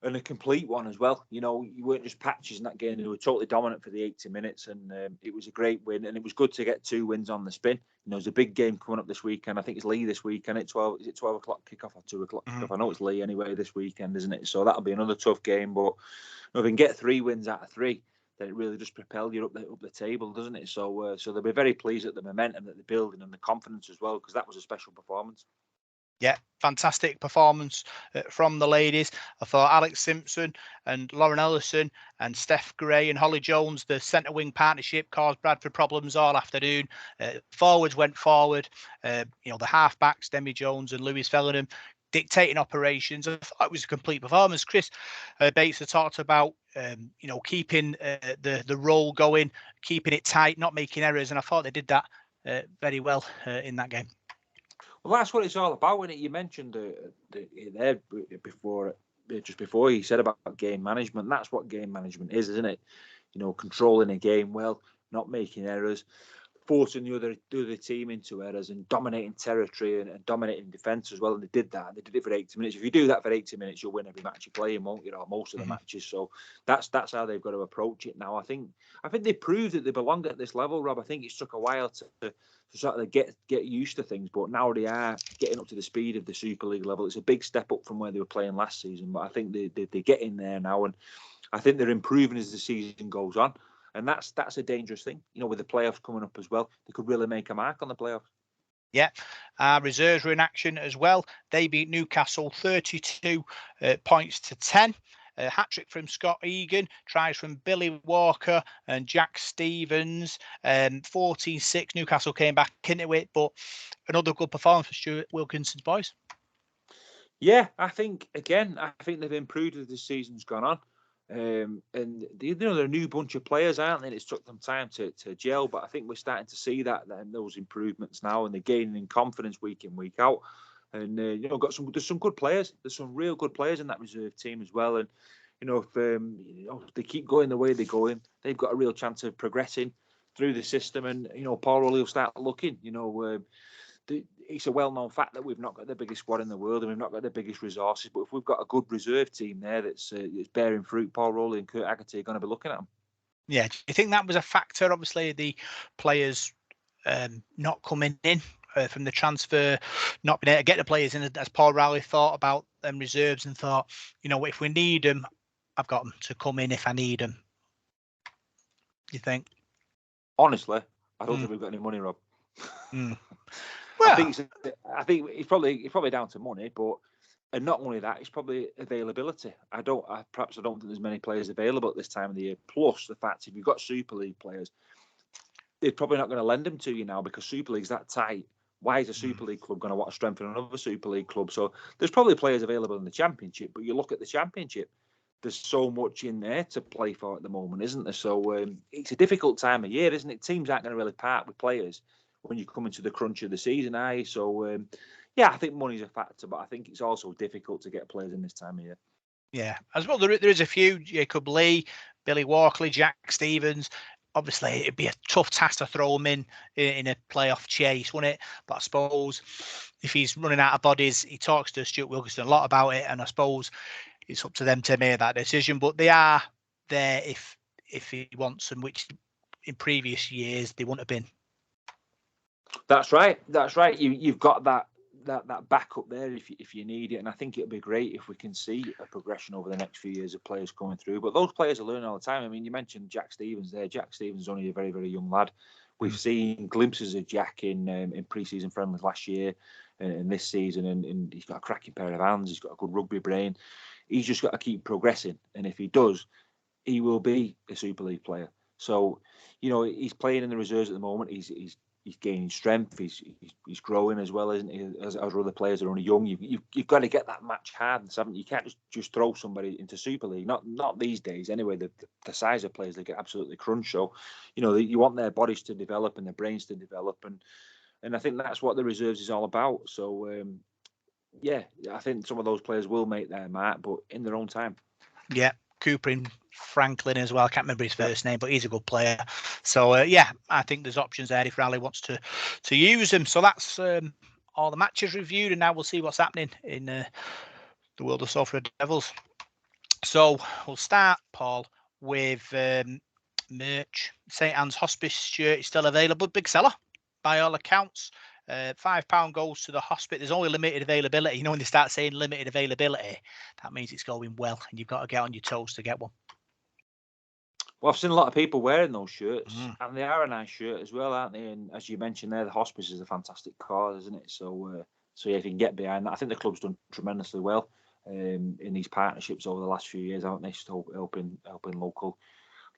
Speaker 2: And a complete one as well. You know, you weren't just patches in that game. They were totally dominant for the 80 minutes, and it was a great win. And it was good to get 2 wins on the spin. You know, there's a big game coming up this weekend. I think it's Leigh this weekend. Is it 12 o'clock kickoff or 2 o'clock kickoff? I know it's Leigh anyway this weekend, isn't it? So that'll be another tough game. But if you can get 3 wins out of 3, then it really just propels you up the table, doesn't it? So they'll be very pleased at the momentum that they're building and the confidence as well, because that was a special performance.
Speaker 1: Yeah, fantastic performance from the ladies. I thought Alex Simpson and Lauren Ellison and Steph Gray and Holly Jones, the centre wing partnership, caused Bradford problems all afternoon. Forwards went forward. The half backs, Demi Jones and Louise Fellingham, dictating operations. I thought it was a complete performance. Chris Bates had talked about keeping the roll going, keeping it tight, not making errors, and I thought they did that very well in that game.
Speaker 2: Well, that's what it's all about, isn't it? You mentioned there before, just before you said about game management. That's what game management is, isn't it? Controlling a game well, not making errors, forcing the other team into errors, and dominating territory and dominating defence as well. And they did that. And they did it for 80 minutes. If you do that for 80 minutes, you'll win every match you play, won't you? Or most of the matches. So that's how they've got to approach it now. I think they proved that they belonged at this level, Rob. I think it took a while to sort of get used to things, but now they are getting up to the speed of the Super League level. It's a big step up from where they were playing last season, but I think they get in there now, and I think they're improving as the season goes on. And that's a dangerous thing, with the playoffs coming up as well. They could really make a mark on the playoffs.
Speaker 1: Yeah, reserves were in action as well. They beat Newcastle 32 points to 10. A hat-trick from Scott Egan, tries from Billy Walker and Jack Stevens. 14-6, Newcastle came back into it, but another good performance for Stuart Wilkinson's boys.
Speaker 2: Yeah, I think they've improved as the season's gone on. And they're a new bunch of players, aren't they? It's took them time to gel, but I think we're starting to see those improvements now, and they're gaining in confidence week in, week out. And there's some good players. There's some real good players in that reserve team as well. And if they keep going the way they're going, they've got a real chance of progressing through the system. And Paul Rowleys will start looking. It's a well-known fact that we've not got the biggest squad in the world and we've not got the biggest resources. But if we've got a good reserve team there that's bearing fruit, Paul Rowley and Kurt Haggerty are going to be looking at them.
Speaker 1: Yeah, do you think that was a factor? Obviously, the players not coming in from the transfer, not being able to get the players in, as Paul Rowley thought about them reserves and thought, if we need them, I've got them to come in if I need them. You think?
Speaker 2: Honestly, I don't think we've got any money, Rob.
Speaker 1: Well,
Speaker 2: I think it's probably down to money, and not only that, it's probably availability. I don't think there's many players available at this time of the year. Plus the fact if you've got Super League players, they're probably not going to lend them to you now because Super League's that tight. Why is a Super League club going to want to strengthen another Super League club? So there's probably players available in the Championship, but you look at the Championship, there's so much in there to play for at the moment, isn't there? So it's a difficult time of year, isn't it? Teams aren't going to really part with players when you come into the crunch of the season, are you? So, I think money's a factor, but I think it's also difficult to get players in this time of year.
Speaker 1: Yeah, as well, there is a few, Jacob Lee, Billy Walkley, Jack Stevens. Obviously, it'd be a tough task to throw him in a playoff chase, wouldn't it? But I suppose if he's running out of bodies, he talks to Stuart Wilkinson a lot about it, and I suppose it's up to them to make that decision. But they are there if he wants them, which in previous years they wouldn't have been.
Speaker 2: That's right. You've got that backup there if you need it, and I think it'll be great if we can see a progression over the next few years of players coming through. But those players are learning all the time. I mean, you mentioned Jack Stevens there. Jack Stevens is only a very, very young lad. We've seen glimpses of Jack in pre-season friendlies last year and this season, and he's got a cracking pair of hands. He's got a good rugby brain. He's just got to keep progressing, and if he does, he will be a Super League player. So, he's playing in the reserves at the moment. He's gaining strength. He's growing as well, isn't he? As other players are only young. You've got to get that match hardness, haven't you? You can't just throw somebody into Super League. Not these days anyway. The size of players, they get absolutely crunched. So, you want their bodies to develop and their brains to develop, and I think that's what the reserves is all about. So, I think some of those players will make their mark, but in their own time.
Speaker 1: Yeah. Cooper and Franklin as well. I can't remember his first name, but he's a good player. So, I think there's options there if Rowley wants to use them. So that's all the matches reviewed, and now we'll see what's happening in the world of Salford Devils. So we'll start, Paul, with merch. St Anne's Hospice shirt is still available. Big seller by all accounts. £5 goes to the hospital. There's only limited availability. When they start saying limited availability, that means it's going well, and you've got to get on your toes to get one.
Speaker 2: Well, I've seen a lot of people wearing those shirts, and they are a nice shirt as well, aren't they? And as you mentioned there, the hospice is a fantastic cause, isn't it? So yeah, if you can get behind that, I think the club's done tremendously well in these partnerships over the last few years, haven't they? Still helping local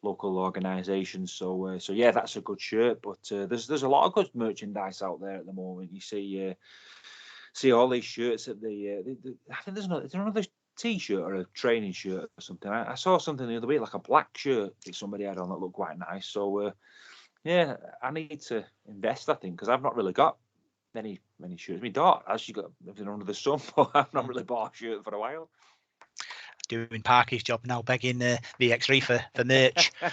Speaker 2: organisations. So yeah, that's a good shirt. But there's a lot of good merchandise out there at the moment. You see all these shirts at the I think there's another T-shirt or a training shirt or something. I saw something the other week, like a black shirt that somebody had on that looked quite nice. So yeah, I need to invest, I think, because I've not really got many shirts. My daughter has, got everything under the sun, but I've not really bought a shirt for a while.
Speaker 1: Doing Parky's job now, begging the X3 for merch.
Speaker 2: I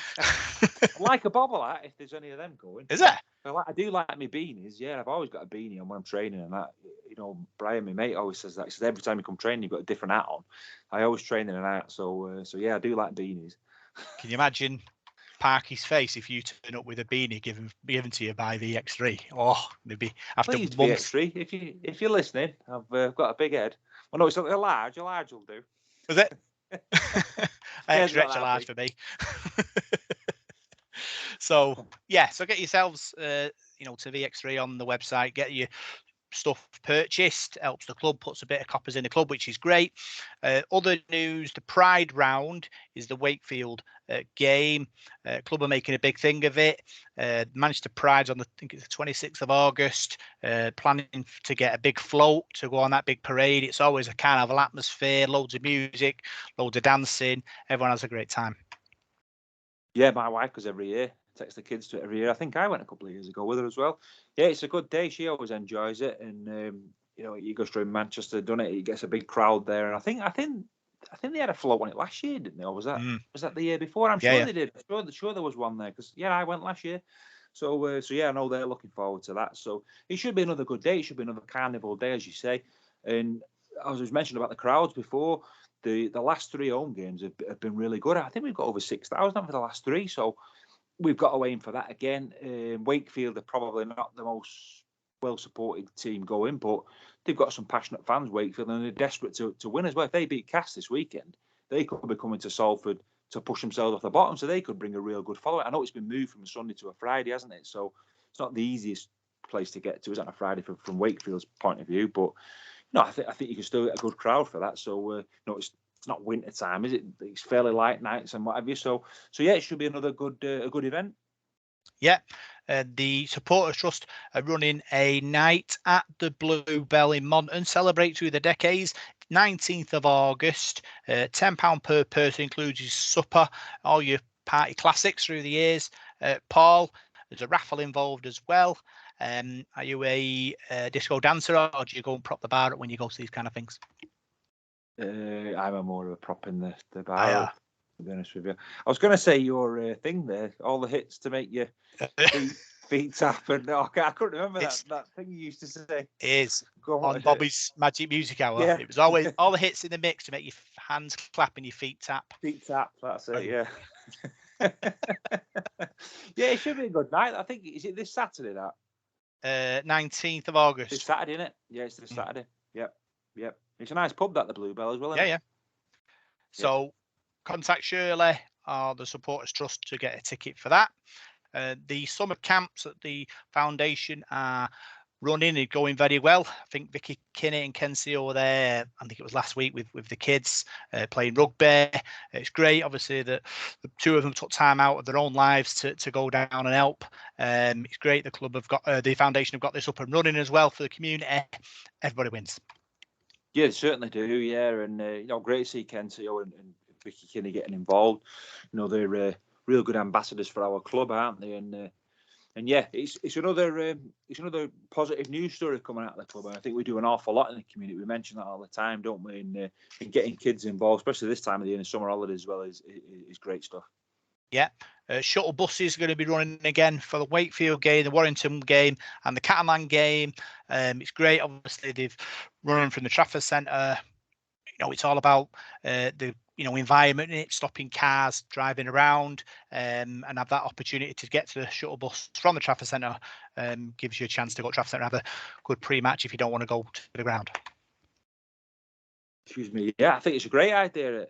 Speaker 2: like a bobble hat if there's any of them going.
Speaker 1: Is there?
Speaker 2: I do like my beanies. Yeah, I've always got a beanie on when I'm training, and that, Brian, my mate, always says that. He says every time you come training, you've got a different hat on. I always train in an hat, so yeah, I do like beanies. Can
Speaker 1: you imagine Parky's face if you turn up with a beanie given to you by the X3? Oh, maybe after months.
Speaker 2: X3, if you're listening, I've got a big head. Well, no, it's not a large. A large will do.
Speaker 1: Was it? Extra large for me. So yeah, so get yourselves to VX3 on the website. Get your stuff purchased. Helps the club, puts a bit of coppers in the club, which is great. Other news: the Pride round is the Wakefield game. Club are making a big thing of it. Manchester Pride's on I think it's the 26th of August. Planning to get a big float to go on that big parade. It's always a carnival atmosphere, loads of music, loads of dancing. Everyone has a great time.
Speaker 2: Yeah, my wife goes every year. Takes the kids to it every year. I think I went a couple of years ago with her as well. Yeah, it's a good day. She always enjoys it, and he goes through Manchester, done it. He gets a big crowd there, and I think they had a float on it last year, didn't they? Or was that the year before? I'm sure they did. I'm sure there was one there because I went last year. So yeah, I know they're looking forward to that. So it should be another good day. It should be another carnival day, as you say. And I was mentioning about the crowds before. The last 3 home games have been really good. I think we've got over 6,000 for the last 3. So we've got to aim for that again. Wakefield are probably not the most well-supported team going, but they've got some passionate fans, Wakefield, and they're desperate to win as well. If they beat Cass this weekend, they could be coming to Salford to push themselves off the bottom, so they could bring a real good following. I know it's been moved from a Sunday to a Friday, hasn't it? So it's not the easiest place to get to, is it, on a Friday from Wakefield's point of view, but no, I think you can still get a good crowd for that. So it's not winter time, is it? It's fairly light nights and what have you. So yeah, it should be another good event.
Speaker 1: Yeah, the Supporters Trust are running a night at the Bluebell in Monton. Celebrate through the decades. 19th of August. £10 per person, includes your supper, all your party classics through the years. Paul, there's a raffle involved as well. Are you a disco dancer, or do you go and prop the bar up when you go to these kind of things?
Speaker 2: I'm more of a prop in the bar. To be honest with you, I was going to say your thing there, all the hits to make your feet tap, and I couldn't remember that thing you used to say.
Speaker 1: Is on Bobby's Magic Music Hour. Yeah. It was always all the hits in the mix to make your hands clap and your feet tap.
Speaker 2: Feet tap, that's it. Yeah. Yeah, it should be a good night. I think, is it this Saturday that?
Speaker 1: 19th of August.
Speaker 2: This Saturday, isn't it? Yeah, it's this Saturday. Yep. It's a nice pub, that, the Bluebell, as well, isn't it?
Speaker 1: Yeah. So contact Shirley or the Supporters Trust to get a ticket for that. The summer camps at the foundation are running and going very well. I think Vicky Kinney and Kenzie were there, I think it was last week, with the kids playing rugby. It's great, obviously, that the 2 of them took time out of their own lives to go down and help. It's great the club have got, the foundation have got this up and running as well for the community. Everybody wins.
Speaker 2: Yeah, they certainly do, yeah. And, great to see Kenzie and Vicky Kinney getting involved. They're real good ambassadors for our club, aren't they? And yeah, it's another positive news story coming out of the club. And I think we do an awful lot in the community. We mention that all the time, don't we? And getting kids involved, especially this time of the year in the summer holidays as well, is great stuff.
Speaker 1: Yeah. Shuttle buses are going to be running again for the Wakefield game, the Warrington game, and the Catamount game. It's great. Obviously, they've run from the Trafford Centre. It's all about the environment in it, stopping cars, driving around, and have that opportunity to get to the shuttle bus from the Trafford Centre. Gives you a chance to go to Trafford Centre and have a good pre-match if you don't want to go to the ground.
Speaker 2: Excuse me. Yeah, I think it's a great idea.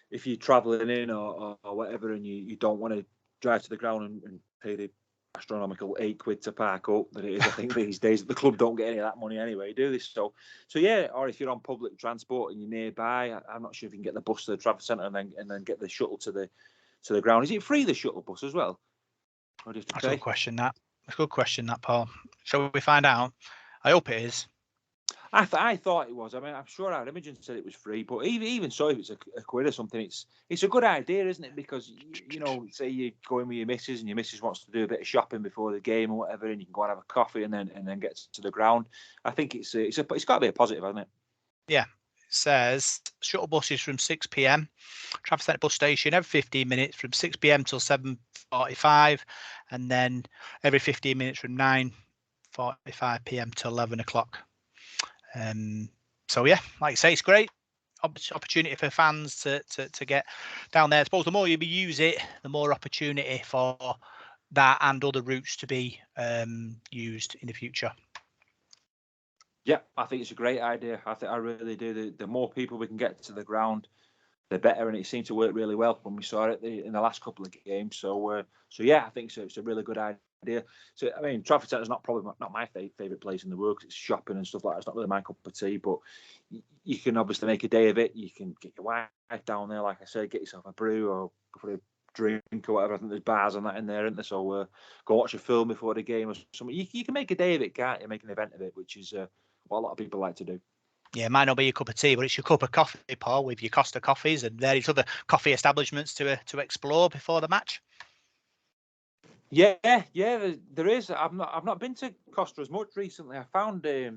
Speaker 2: If you're travelling in or whatever, and you don't want to drive to the ground and pay the astronomical £8 to park up that it is. I think these days the club don't get any of that money anyway, do they? So yeah. Or if you're on public transport and you're nearby, I'm not sure if you can get the bus to the Trafford Centre and then get the shuttle to the ground. Is it free, the shuttle bus as well? Or do you have to
Speaker 1: That's
Speaker 2: pay?
Speaker 1: a good question. That's a good question, that, Paul. Shall we find out? I hope it is.
Speaker 2: I thought it was. I mean, I'm sure our Imogen said it was free, but even so, if it's a quid or something, it's a good idea, isn't it? Because you know, say you go in with your missus and your missus wants to do a bit of shopping before the game or whatever, and you can go and have a coffee and then get to the ground. I think it's got to be a positive, hasn't it?
Speaker 1: Yeah. It says shuttle buses from 6 p.m. Trafford Centre bus station every 15 minutes from 6 p.m. till 7:45, and then every 15 minutes from 9:45 p.m. to 11 o'clock. So yeah, like you say, it's great opportunity for fans to get down there. I suppose the more you use it, the more opportunity for that and other routes to be used in the future.
Speaker 2: Yeah, I think it's a great idea. I really do. The more people we can get to the ground, the better, and it seemed to work really well when we saw it in the last couple of games. So yeah, I think it's a really good idea. So I mean, Trafford Centre is probably not my favourite place in the world because it's shopping and stuff like that. It's not really my cup of tea, but you can obviously make a day of it. You can get your wife down there, like I said, get yourself a brew or for a drink or whatever. I think there's bars and that in there, isn't there? So go watch a film before the game or something. You can make a day of it, can't you? Make an event of it, which is what a lot of people like to do.
Speaker 1: Yeah, it might not be your cup of tea, but it's your cup of coffee, Paul, with your Costa coffees and various other coffee establishments to explore before the match.
Speaker 2: Yeah, there is. I've not been to Costa as much recently. I found a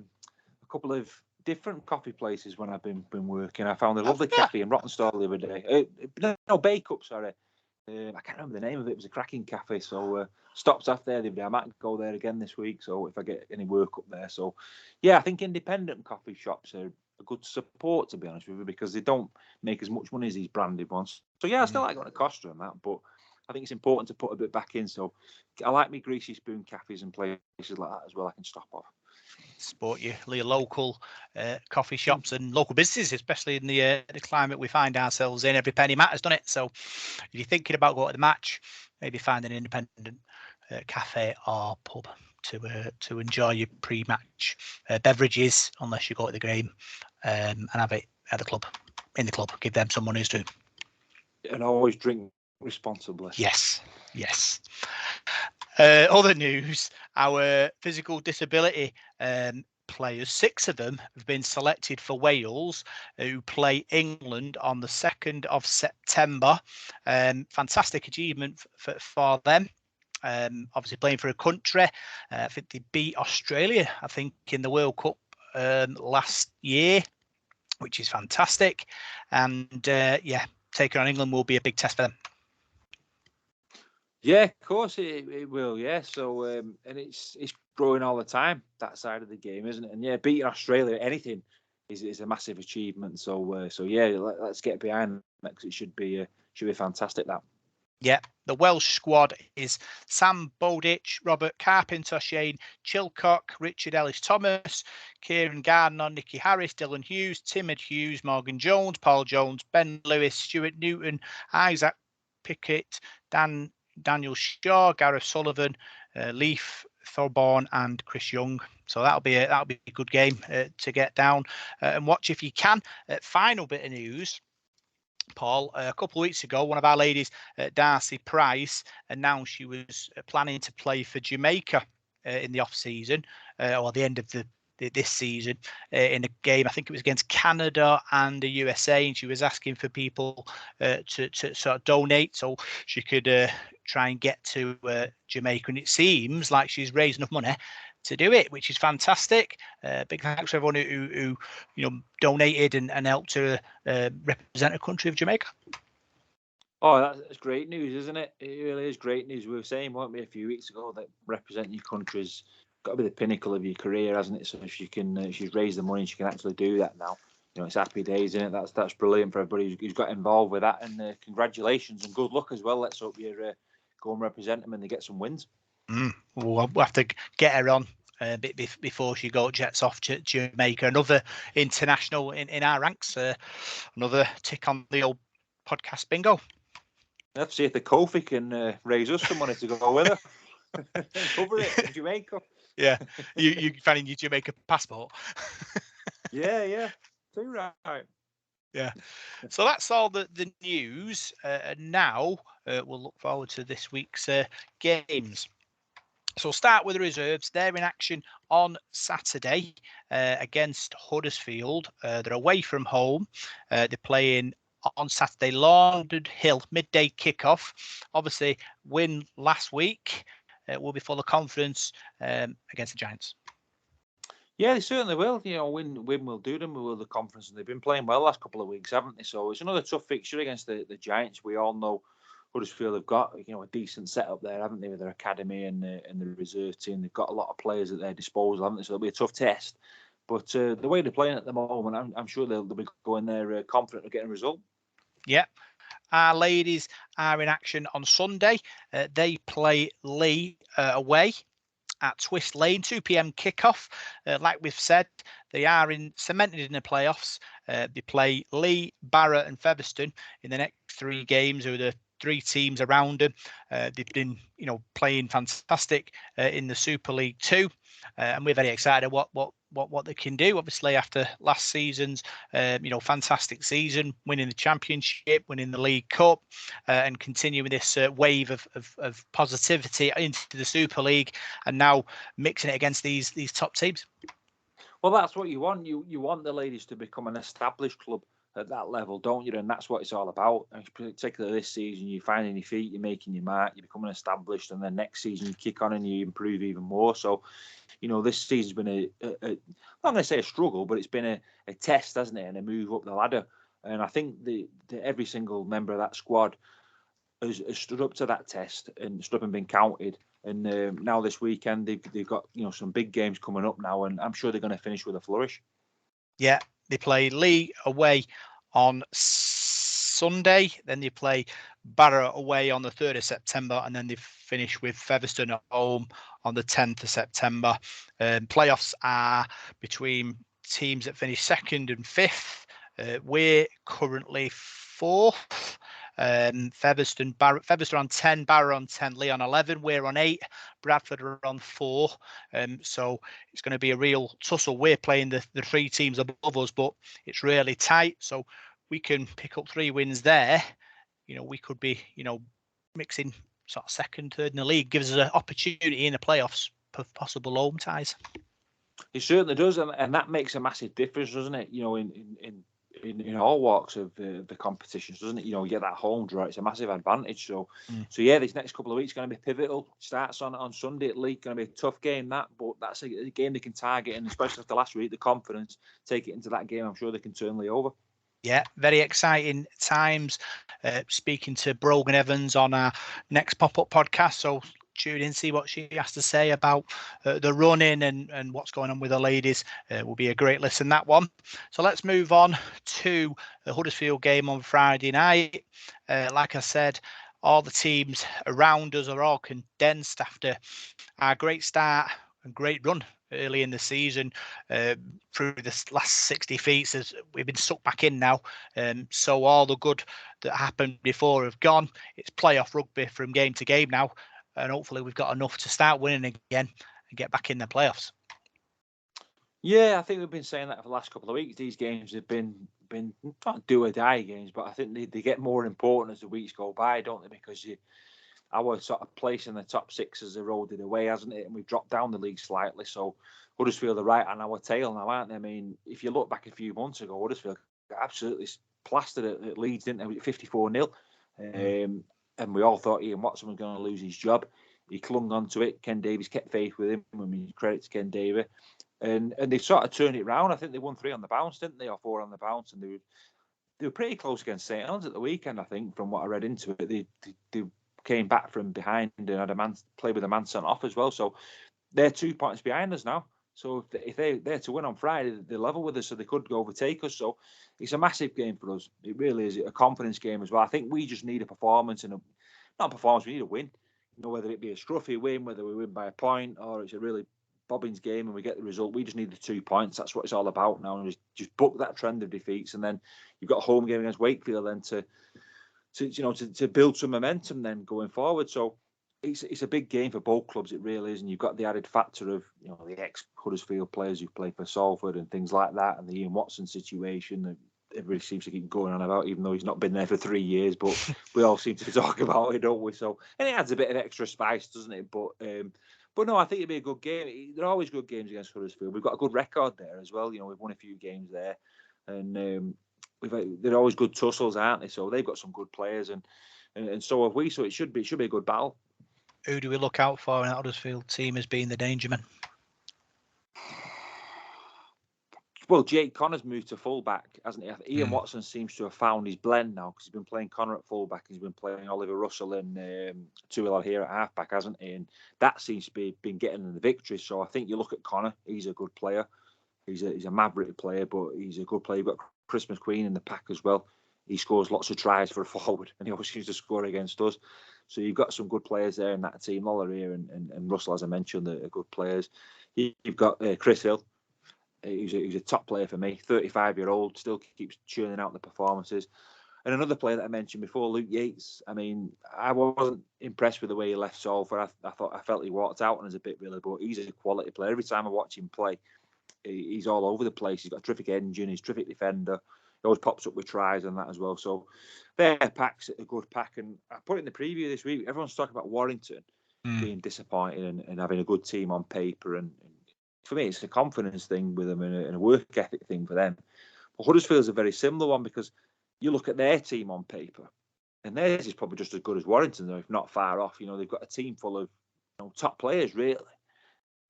Speaker 2: couple of different coffee places when I've been working. I found a lovely cafe in Rottenstall the other day. No, Bake Up, sorry. I can't remember the name of it. It was a cracking cafe. So stopped off there the other day. I might go there again this week. So if I get any work up there. So yeah, I think independent coffee shops are a good support, to be honest with you, because they don't make as much money as these branded ones. So yeah, I still like going to Costa and that, but I think it's important to put a bit back in. So I like me greasy spoon cafes and places like that as well. I can stop off.
Speaker 1: Support your local coffee shops and local businesses, especially in the climate we find ourselves in. Every penny matters, doesn't it? So if you're thinking about going to the match, maybe find an independent cafe or pub to enjoy your pre-match beverages, unless you go to the game, and have it at the club, in the club. Give them some money too.
Speaker 2: And always drink responsibly.
Speaker 1: Yes. Other news, our physical disability players, 6 of them have been selected for Wales, who play England on the 2nd of September. Fantastic achievement for them. Obviously playing for a country. I think they beat Australia, I think, in the World Cup last year, which is fantastic. And taking on England will be a big test for them.
Speaker 2: Yeah, of course it will. Yeah, so and it's growing all the time, that side of the game, isn't it? And yeah, beating Australia, anything is a massive achievement. So yeah, let's get behind that because it should be fantastic. That.
Speaker 1: Yeah, the Welsh squad is Sam Bowditch, Robert Carpenter, Shane Chilcock, Richard Ellis-Thomas, Kieran Gardner, Nicky Harris, Dylan Hughes, Timid Hughes, Morgan Jones, Paul Jones, Ben Lewis, Stuart Newton, Isaac Pickett, Daniel Shaw, Gareth Sullivan, Leif Thorborn, and Chris Young. So that'll be a good game to get down and watch if you can. Final bit of news, Paul. A couple of weeks ago, one of our ladies, Darcy Price, announced she was planning to play for Jamaica in the off season or the end of this season in a game. I think it was against Canada and the USA, and she was asking for people to sort of donate so she could try and get to Jamaica. And it seems like she's raised enough money to do it, which is fantastic. Big thanks to everyone who donated and helped to represent a country of Jamaica.
Speaker 2: Oh, that's great news, isn't it? It really is great news. We were saying, weren't we, a few weeks ago, that representing your country's got to be the pinnacle of your career, hasn't it? So if she's raised the money and she can actually do that now, it's happy days, isn't it? That's brilliant for everybody who's got involved with that, and congratulations and good luck as well. Let's hope you go and represent them and they get some wins.
Speaker 1: We'll have to get her on a bit before she jets off to Jamaica. Another international in our ranks. Another tick on the old podcast bingo.
Speaker 2: Let's see if the Kofi can raise us some money to go with her. Cover it in Jamaica.
Speaker 1: Yeah, you finding your Jamaica passport.
Speaker 2: Yeah. Too right.
Speaker 1: Yeah. So that's all the news. And now we'll look forward to this week's games. So we'll start with the reserves. They're in action on Saturday against Huddersfield. They're away from home. They're playing on Saturday, Laundred Hill, midday kickoff. Obviously, win last week. Will be full of confidence against the Giants.
Speaker 2: Yeah, they certainly will. Win will do them. Will the conference, and they've been playing well the last couple of weeks, haven't they? So it's another tough fixture against the Giants. We all know Huddersfield have got a decent setup there, haven't they, with their academy and the reserve team. They've got a lot of players at their disposal, haven't they? So it'll be a tough test. But the way they're playing at the moment, I'm sure they'll be going there confident of getting a result.
Speaker 1: Yeah. Our ladies are in action on Sunday. They play Leigh away at Twist Lane, 2 p.m. kickoff. Like we've said, they are cemented in the playoffs. They play Leigh, Barra and Featherstone in the next 3 games, who are the 3 teams around them. They've been, playing fantastic in the Super League 2, and we're very excited what they can do. Obviously, after last season's, fantastic season, winning the championship, winning the League Cup, and continuing this wave of positivity into the Super League, and now mixing it against these top teams.
Speaker 2: Well, that's what you want. You want the ladies to become an established club at that level, don't you? And that's what it's all about. And particularly this season, you're finding your feet, you're making your mark, you're becoming established, and then next season you kick on and you improve even more. So, this season's been I'm not going to say a struggle, but it's been a test, hasn't it, and a move up the ladder. And I think the every single member of that squad has stood up to that test and stood up and been counted. And now this weekend they've got some big games coming up now, and I'm sure they're going to finish with a flourish.
Speaker 1: Yeah, they play Leigh away on Sunday, then they play Barra away on the 3rd of September, and then they finish with Featherstone at home on the 10th of September. Playoffs are between teams that finish 2nd and 5th. We're currently 4th. Featherstone on 10, Barra on 10, Leigh on 11. We're on 8. Bradford are on 4. So it's going to be a real tussle. We're playing the 3 teams above us, but it's really tight. So we can pick up 3 wins there. We could be, mixing sort of 2nd, 3rd in the league. Gives us an opportunity in the playoffs for possible home ties.
Speaker 2: It certainly does, and that makes a massive difference, doesn't it? In all walks of the competitions, doesn't it? You get that home draw. It's a massive advantage. So yeah, these next couple of weeks are going to be pivotal. Starts on Sunday at Leigh. Going to be a tough game, but that's a game they can target, and especially after last week, the confidence, take it into that game. I'm sure they can turn Leigh over.
Speaker 1: Yeah, very exciting times. Speaking to Brogan Evans on our next pop-up podcast. So tune in, see what she has to say about the running and what's going on with the ladies. Will be a great listen, that one. So let's move on to the Huddersfield game on Friday night. Like I said, all the teams around us are all condensed after our great start and great run early in the season. Through the last 60 feet, as we've been sucked back in now. So all the good that happened before have gone. It's playoff rugby from game to game now. And hopefully we've got enough to start winning again and get back in the playoffs.
Speaker 2: Yeah, I think we've been saying that for the last couple of weeks. These games have been not do or die games, but I think they get more important as the weeks go by, don't they? Because our sort of place in the top 6 has eroded away, hasn't it? And we've dropped down the league slightly. So Huddersfield are right on our tail now, aren't they? I mean, if you look back a few months ago, Huddersfield got absolutely plastered at Leeds, didn't they? 54-0. And we all thought Ian Watson was going to lose his job. He clung on to it. Ken Davies kept faith with him. I mean, credit to Ken Davies. And they sort of turned it round. I think they won 3 on the bounce, didn't they? Or 4 on the bounce. And they were pretty close against St Helens at the weekend, I think, from what I read into it. They came back from behind and had played with a man sent off as well. So they're 2 points behind us now. So if they're to win on Friday, they're level with us, so they could overtake us. So it's a massive game for us. It really is a confidence game as well. I think we just need a performance not a performance. We need a win. Whether it be a scruffy win, whether we win by a point, or it's a really bobbins game and we get the result. We just need the 2 points. That's what it's all about now. And just book that trend of defeats, and then you've got a home game against Wakefield then to build some momentum then going forward. So it's a big game for both clubs. It really is, and you've got the added factor of the ex-Huddersfield players who play for Salford and things like that, and the Ian Watson situation that everybody seems to keep going on about, even though he's not been there for 3 years. But we all seem to talk about it, don't we? So, and it adds a bit of extra spice, doesn't it? But no, I think it'd be a good game. They're always good games against Huddersfield. We've got a good record there as well. We've won a few games there, and they're always good tussles, aren't they? So they've got some good players, and so have we. So it should be a good battle.
Speaker 1: Who do we look out for in that Huddersfield team as being the danger man?
Speaker 2: Well, Jake Connor's moved to fullback, hasn't he? Ian Watson seems to have found his blend now because he's been playing Connor at fullback. He's been playing Oliver Russell and Tuilal here at halfback, hasn't he? And that seems to be been getting in the victories. So I think you look at Connor; he's a good player. He's a maverick player, but he's a good player. You've got Christmas Queen in the pack as well. He scores lots of tries for a forward, and he always seems to score against us. So you've got some good players there in that team. Lawler here and Russell, as I mentioned, are good players. You've got Chris Hill. He's a top player for me. 35-year-old, still keeps churning out the performances. And another player that I mentioned before, Luke Yates. I mean, I wasn't impressed with the way he left Salford. I felt he walked out on us a bit, really, but he's a quality player. Every time I watch him play, he's all over the place. He's got a terrific engine. He's a terrific defender. He always pops up with tries and that as well. So their pack's a good pack. And I put it in the preview this week. Everyone's talking about Warrington being disappointing and having a good team on paper. And for me, it's a confidence thing with them and a work ethic thing for them. But Huddersfield's a very similar one because you look at their team on paper and theirs is probably just as good as Warrington, if not far off. They've got a team full of top players, really.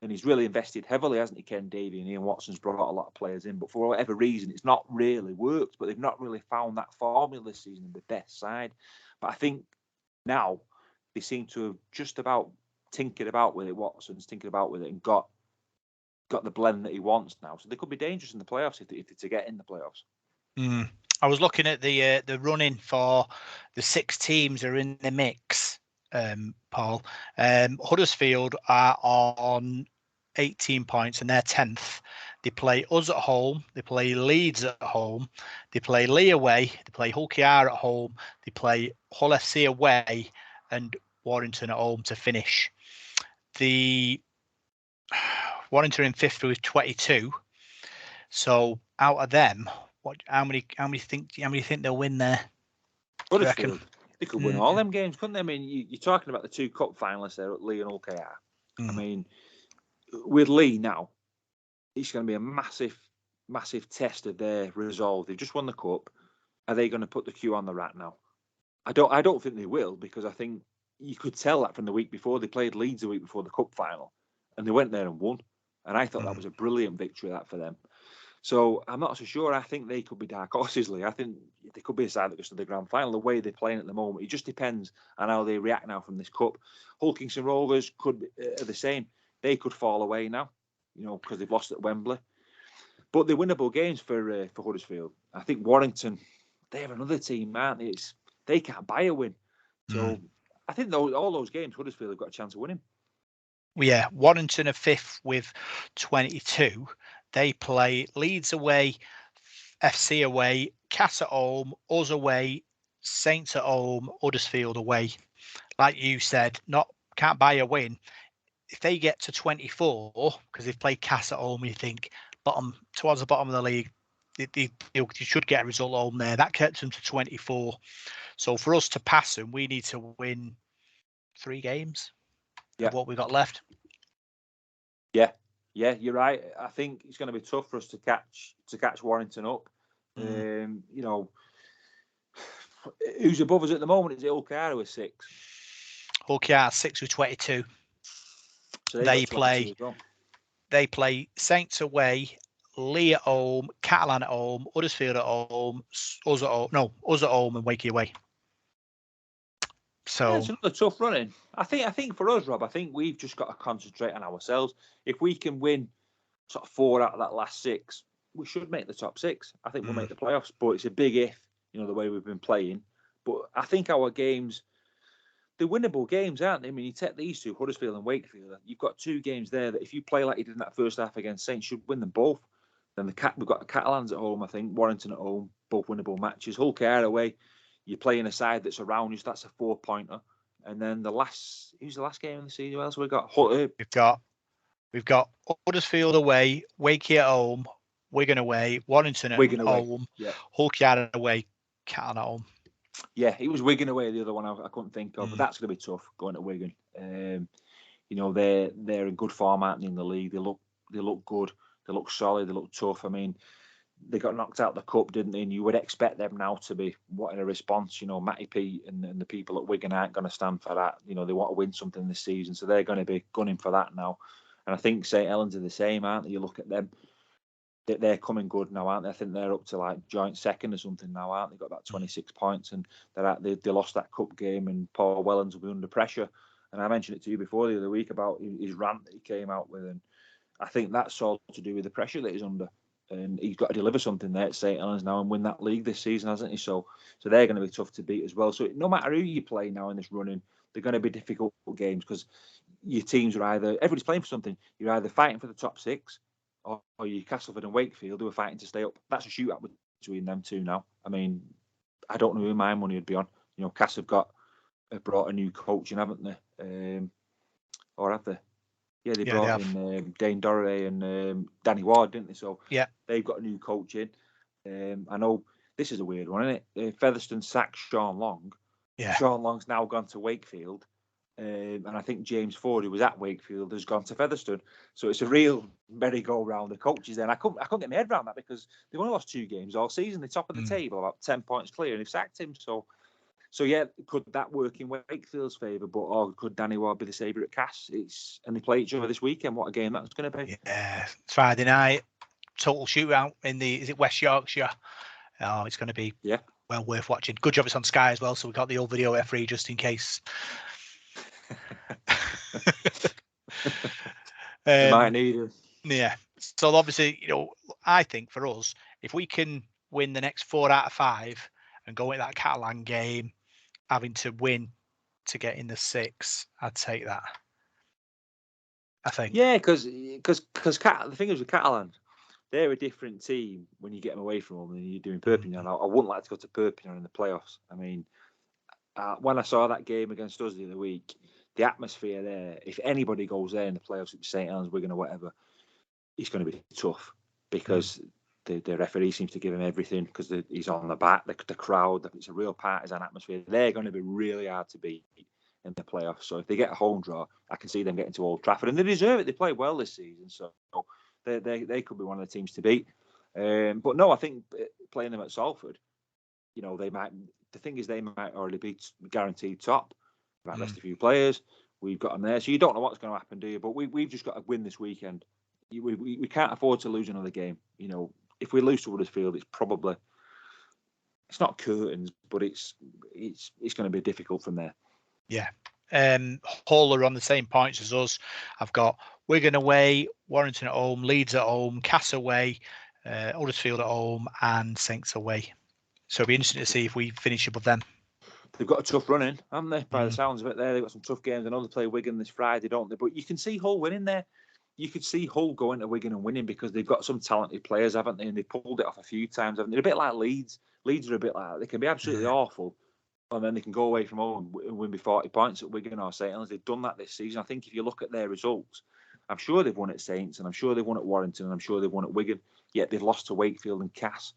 Speaker 2: And he's really invested heavily, hasn't he, Ken Davey? And Ian Watson's brought a lot of players in. But for whatever reason, it's not really worked. But they've not really found that formula this season in the best side. But I think now they seem to have just about tinkered about with it. Watson's tinkered about with it and got the blend that he wants now. So they could be dangerous in the playoffs if they're to get in the playoffs.
Speaker 1: I was looking at the running for the 6 teams that are in the mix. Paul, Huddersfield are on 18 points and they're 10th. They play us at home, they play Leeds at home, they play Leigh away, they play Hull KR at home, they play Hull FC away and Warrington at home to finish. The Warrington in 5th with 22. So out of them, how many think they'll win there?
Speaker 2: Huddersfield. They could win all them games, couldn't they? I mean, you're talking about the 2 cup finalists there at Leigh and Hull KR. I mean, with Leigh now, it's going to be a massive, massive test of their resolve. They've just won the cup. Are they going to put the queue on the rat now? I don't think they will, because I think you could tell that from the week before. They played Leeds the week before the cup final, and they went there and won. And I thought that was a brilliant victory that for them. So I'm not so sure. I think they could be dark horses, Lee. I think they could be a side that goes to the grand final. The way they're playing at the moment, it just depends on how they react now from this cup. Hull Kingston Rovers could be the same. They could fall away now, because they've lost at Wembley. But they're winnable games for Huddersfield. I think Warrington, they have another team, aren't they? They can't buy a win. So I think all those games, Huddersfield have got a chance of winning.
Speaker 1: Well, yeah, Warrington are 5th with 22. They play Leeds away, FC away, Cass at home, us away, Saints at home, Huddersfield away. Like you said, can't buy a win. If they get to 24, because they've played Cass at home, you think towards the bottom of the league, you should get a result home there. That gets them to 24. So for us to pass them, we need to win 3 games. Of what we got left.
Speaker 2: Yeah, you're right. I think it's going to be tough for us to catch Warrington up. Who's above us at the moment? Is it Hull KR who is 6?
Speaker 1: Hull KR 6 with 22. So they play Saints away, Leigh at home, Catalan at home, Huddersfield at home, us at home, and Wakey away. So
Speaker 2: it's another tough running. I think for us, Rob, I think we've just got to concentrate on ourselves. If we can win sort of 4 out of that last 6, we should make the top 6. I think we'll make the playoffs, but it's a big if, the way we've been playing. But I think our games, they're winnable games, aren't they? I mean, you take these 2, Huddersfield and Wakefield, you've got 2 games there that if you play like you did in that first half against Saints, you should win them both. Then we've got the Catalans at home, I think, Warrington at home, both winnable matches. Hull KR away, you're playing a side that's around you, so that's a 4-pointer. And then who's the last game of the season? Who else we got?
Speaker 1: We've got Huddersfield away, Wakey at home, Wigan away, Warrington at home, Hull Yard away, Catalan at home.
Speaker 2: Yeah, it was Wigan away, the other one I couldn't think of, but that's going to be tough going to Wigan. They're in good form, aren't they, in the league? They look good, they look solid, they look tough. I mean, they got knocked out of the cup, didn't they? And you would expect them now to be wanting a response. Matty P and the people at Wigan aren't going to stand for that. They want to win something this season, so they're going to be gunning for that now. And I think St Helens are the same, aren't they? You look at them, they're coming good now, aren't they? I think they're up to like joint second or something now, aren't they? Got about 26 points, and they lost that cup game, and Paul Rowleys will be under pressure. And I mentioned it to you before the other week about his rant that he came out with, and I think that's all to do with the pressure that he's under. And he's got to deliver something there at St Helens now and win that league this season, hasn't he? So they're going to be tough to beat as well. So no matter who you play now in this running, they're going to be difficult games because your teams are everybody's playing for something. You're either fighting for the top six or you Castleford and Wakefield who are fighting to stay up. That's a shootout between them two now. I mean, I don't know who my money would be on. Cass have brought a new coach in, haven't they? Or have they? Yeah, they brought in Dane Dorray and Danny Ward, didn't they? So they've got a new coach in. I know this is a weird one, isn't it? Featherstone sacked Sean Long. Yeah. Sean Long's now gone to Wakefield. And I think James Ford, who was at Wakefield, has gone to Featherstone. So it's a real merry-go-round of coaches there. And I couldn't get my head around that because they've only lost 2 games all season. They're top of the table, about 10 points clear, and they've sacked him. So yeah, could that work in Wakefield's favour? Or could Danny Ward be the savior at Cass? And they play each other this weekend. What a game that's going to be!
Speaker 1: Yeah, Friday night, total shootout is it West Yorkshire? Oh, it's going to be well worth watching. Good job it's on Sky as well, so we got the old video referee just in case.
Speaker 2: You might need it.
Speaker 1: Yeah. So obviously, I think for us, if we can win the next 4 out of 5 and go into that Catalan game, having to win to get in the 6, I'd take that. I think.
Speaker 2: Yeah, because the thing is with Catalan, they're a different team when you get them away from them than you're doing Perpignan. I wouldn't like to go to Perpignan in the playoffs. I mean, when I saw that game against us the other week, the atmosphere there, if anybody goes there in the playoffs, it's St Helens, Wigan or whatever, it's going to be tough because the referee seems to give him everything because he's on the back, the crowd, it's a real partisan atmosphere. They're going to be really hard to beat in the playoffs. So if they get a home draw, I can see them getting to Old Trafford, and they deserve it. They played well this season, so they could be one of the teams to beat. But no, I think playing them at Salford, they might. The thing is, they might already be guaranteed top. They might rest a few players. We've got them there, so you don't know what's going to happen, do you? But we've just got to win this weekend. We can't afford to lose another game. If we lose to Huddersfield, it's not curtains, but it's going to be difficult from there.
Speaker 1: Yeah. Hull are on the same points as us. I've got Wigan away, Warrington at home, Leeds at home, Cass away, Huddersfield at home, and Saints away. So it'll be interesting to see if we finish above them.
Speaker 2: They've got a tough run in, haven't they? By the sounds of it there, they've got some tough games. I know they play Wigan this Friday, don't they? But you can see Hull winning there. You could see Hull going to Wigan and winning because they've got some talented players, haven't they? And they pulled it off a few times, haven't they? They're a bit like Leeds. Leeds are a bit like that. They can be absolutely awful, and then they can go away from home and win by 40 points at Wigan or St Helens. They've done that this season. I think if you look at their results, I'm sure they've won at Saints, and I'm sure they've won at Warrington, and I'm sure they've won at Wigan. Yet they've lost to Wakefield and Cass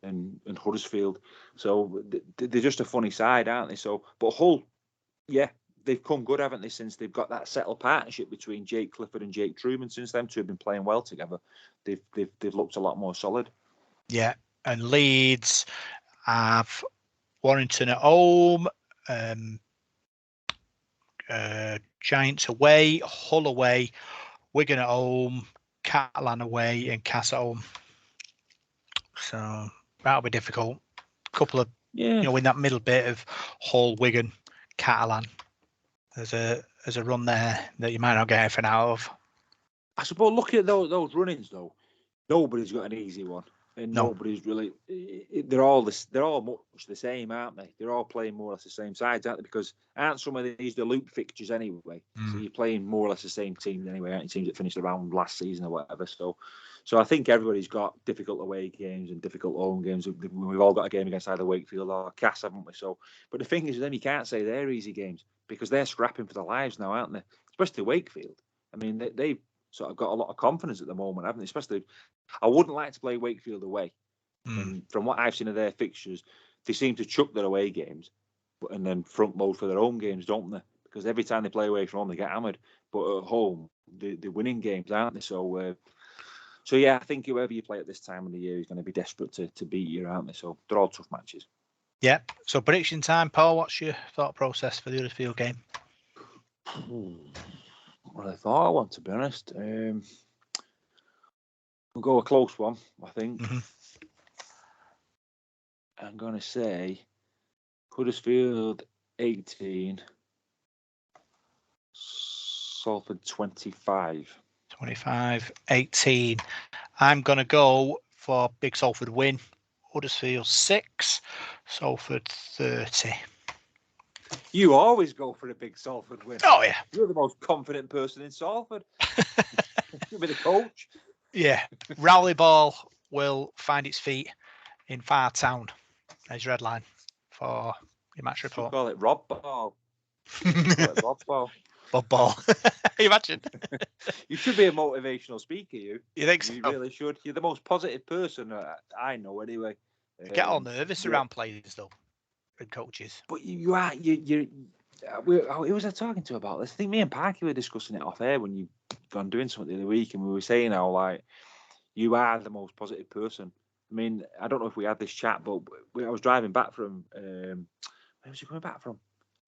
Speaker 2: and Huddersfield. So they're just a funny side, aren't they? So, but Hull, they've come good, haven't they, since they've got that settled partnership between Jake Clifford and Jake Truman. Since them two have been playing well together, they've looked a lot more solid.
Speaker 1: Yeah, and Leeds have Warrington at home, Giants away, Hull away, Wigan at home, Catalan away, and Cass at home. So that'll be difficult. A couple of in that middle bit of Hull, Wigan, Catalan. There's a run there that you might not get anything out of.
Speaker 2: I suppose looking at those run-ins though, nobody's got an easy one. and
Speaker 1: No.
Speaker 2: nobody's really. They're all much the same, aren't they? They're all playing more or less the same sides, aren't they? Because aren't some of these the loop fixtures anyway? So you're playing more or less the same teams anyway, aren't you? Teams that finished around last season or whatever. So I think everybody's got difficult away games and difficult home games. We've all got a game against either Wakefield or Cass, haven't we? So, but the thing is, then you can't say they're easy games because they're scrapping for their lives now, aren't they? Especially Wakefield. I mean, they've sort of got a lot of confidence at the moment, haven't they? Especially, I wouldn't like to play Wakefield away. And from what I've seen of their fixtures, they seem to chuck their away games and then front load for their home games, don't they? Because every time they play away from home, they get hammered. But at home, they're winning games, aren't they? So yeah, I think whoever you play at this time of the year is going to be desperate to beat you, aren't they? So they're all tough matches.
Speaker 1: Yeah. So prediction time, Paul. What's your thought process for the Huddersfield game?
Speaker 2: Well, I thought I want, to be honest. We'll go a close one, I think. I'm going to say Huddersfield 18, Salford 25.
Speaker 1: 25-18. I'm going to go for big Salford win. Huddersfield 6, Salford 30.
Speaker 2: You always go for a big Salford win.
Speaker 1: Oh, yeah.
Speaker 2: You're the most confident person in Salford. You'll be the coach.
Speaker 1: Yeah. Rowley ball will find its feet in Fartown. There's your headline for your match report.
Speaker 2: You call it Rob Ball. Call it Rob Ball.
Speaker 1: Bob Ball. You imagine?
Speaker 2: You should be a motivational speaker, you.
Speaker 1: You think so?
Speaker 2: You really should. You're the most positive person I know, anyway.
Speaker 1: Get all nervous around players, though, and coaches.
Speaker 2: But you are. Who was I talking to about this? I think me and Parky were discussing it off air when you gone doing something the other week, and we were saying how, like, you are the most positive person. I mean, I don't know if we had this chat, but I was driving back from. Where was he coming back from?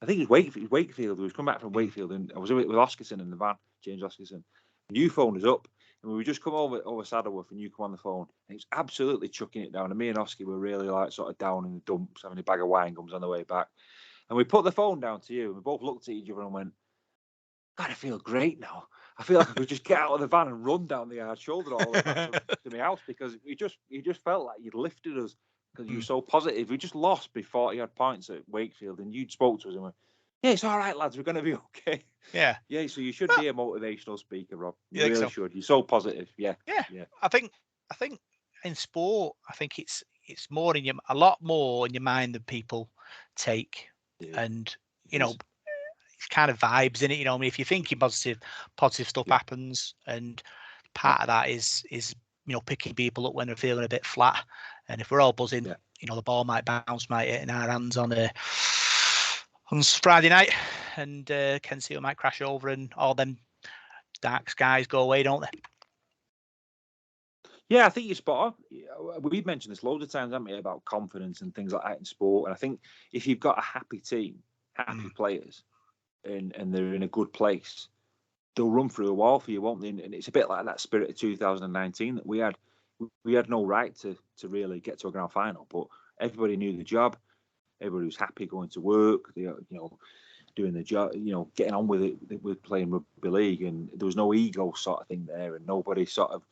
Speaker 2: I think it was Wakefield. We was coming back from Wakefield, and I was with Oscarson in the van, James Oscarson. And you phoned us up, and we just come over Saddleworth, and you come on the phone, and it's absolutely chucking it down. And me and Oscar were really, like, sort of down in the dumps, having a bag of wine gums on the way back. And we put the phone down to you, and we both looked at each other and went, God, I feel great now. I feel like I could just get out of the van and run down the hard shoulder all the way back to my house, because you just felt like you'd lifted us because you were so positive. We just lost by 40-odd points at Wakefield, and you spoke to us and went, yeah, it's all right, lads. We're going to be okay.
Speaker 1: Yeah.
Speaker 2: Yeah, so you should be a motivational speaker, Rob. You really should. You're so positive. Yeah.
Speaker 1: Yeah. I think in sport, I think it's more a lot more in your mind than people take. Yeah. And, it's kind of vibes in it. I mean, if you're thinking positive stuff happens, and part of that is picking people up when they're feeling a bit flat. And if we're all buzzing, the ball might bounce, might hit in our hands on Friday night, and Ken Seal might crash over, and all them dark skies go away, don't they?
Speaker 2: Yeah, I think you're spot on. We've mentioned this loads of times, haven't we, about confidence and things like that in sport. And I think if you've got a happy team, happy players, and they're in a good place, they'll run through a wall for you, won't they? And it's a bit like that spirit of 2019 that we had. We had no right to really get to a grand final, but everybody knew the job. Everybody was happy going to work, doing the job, getting on with it, with playing rugby league, and there was no ego sort of thing there, and nobody sort of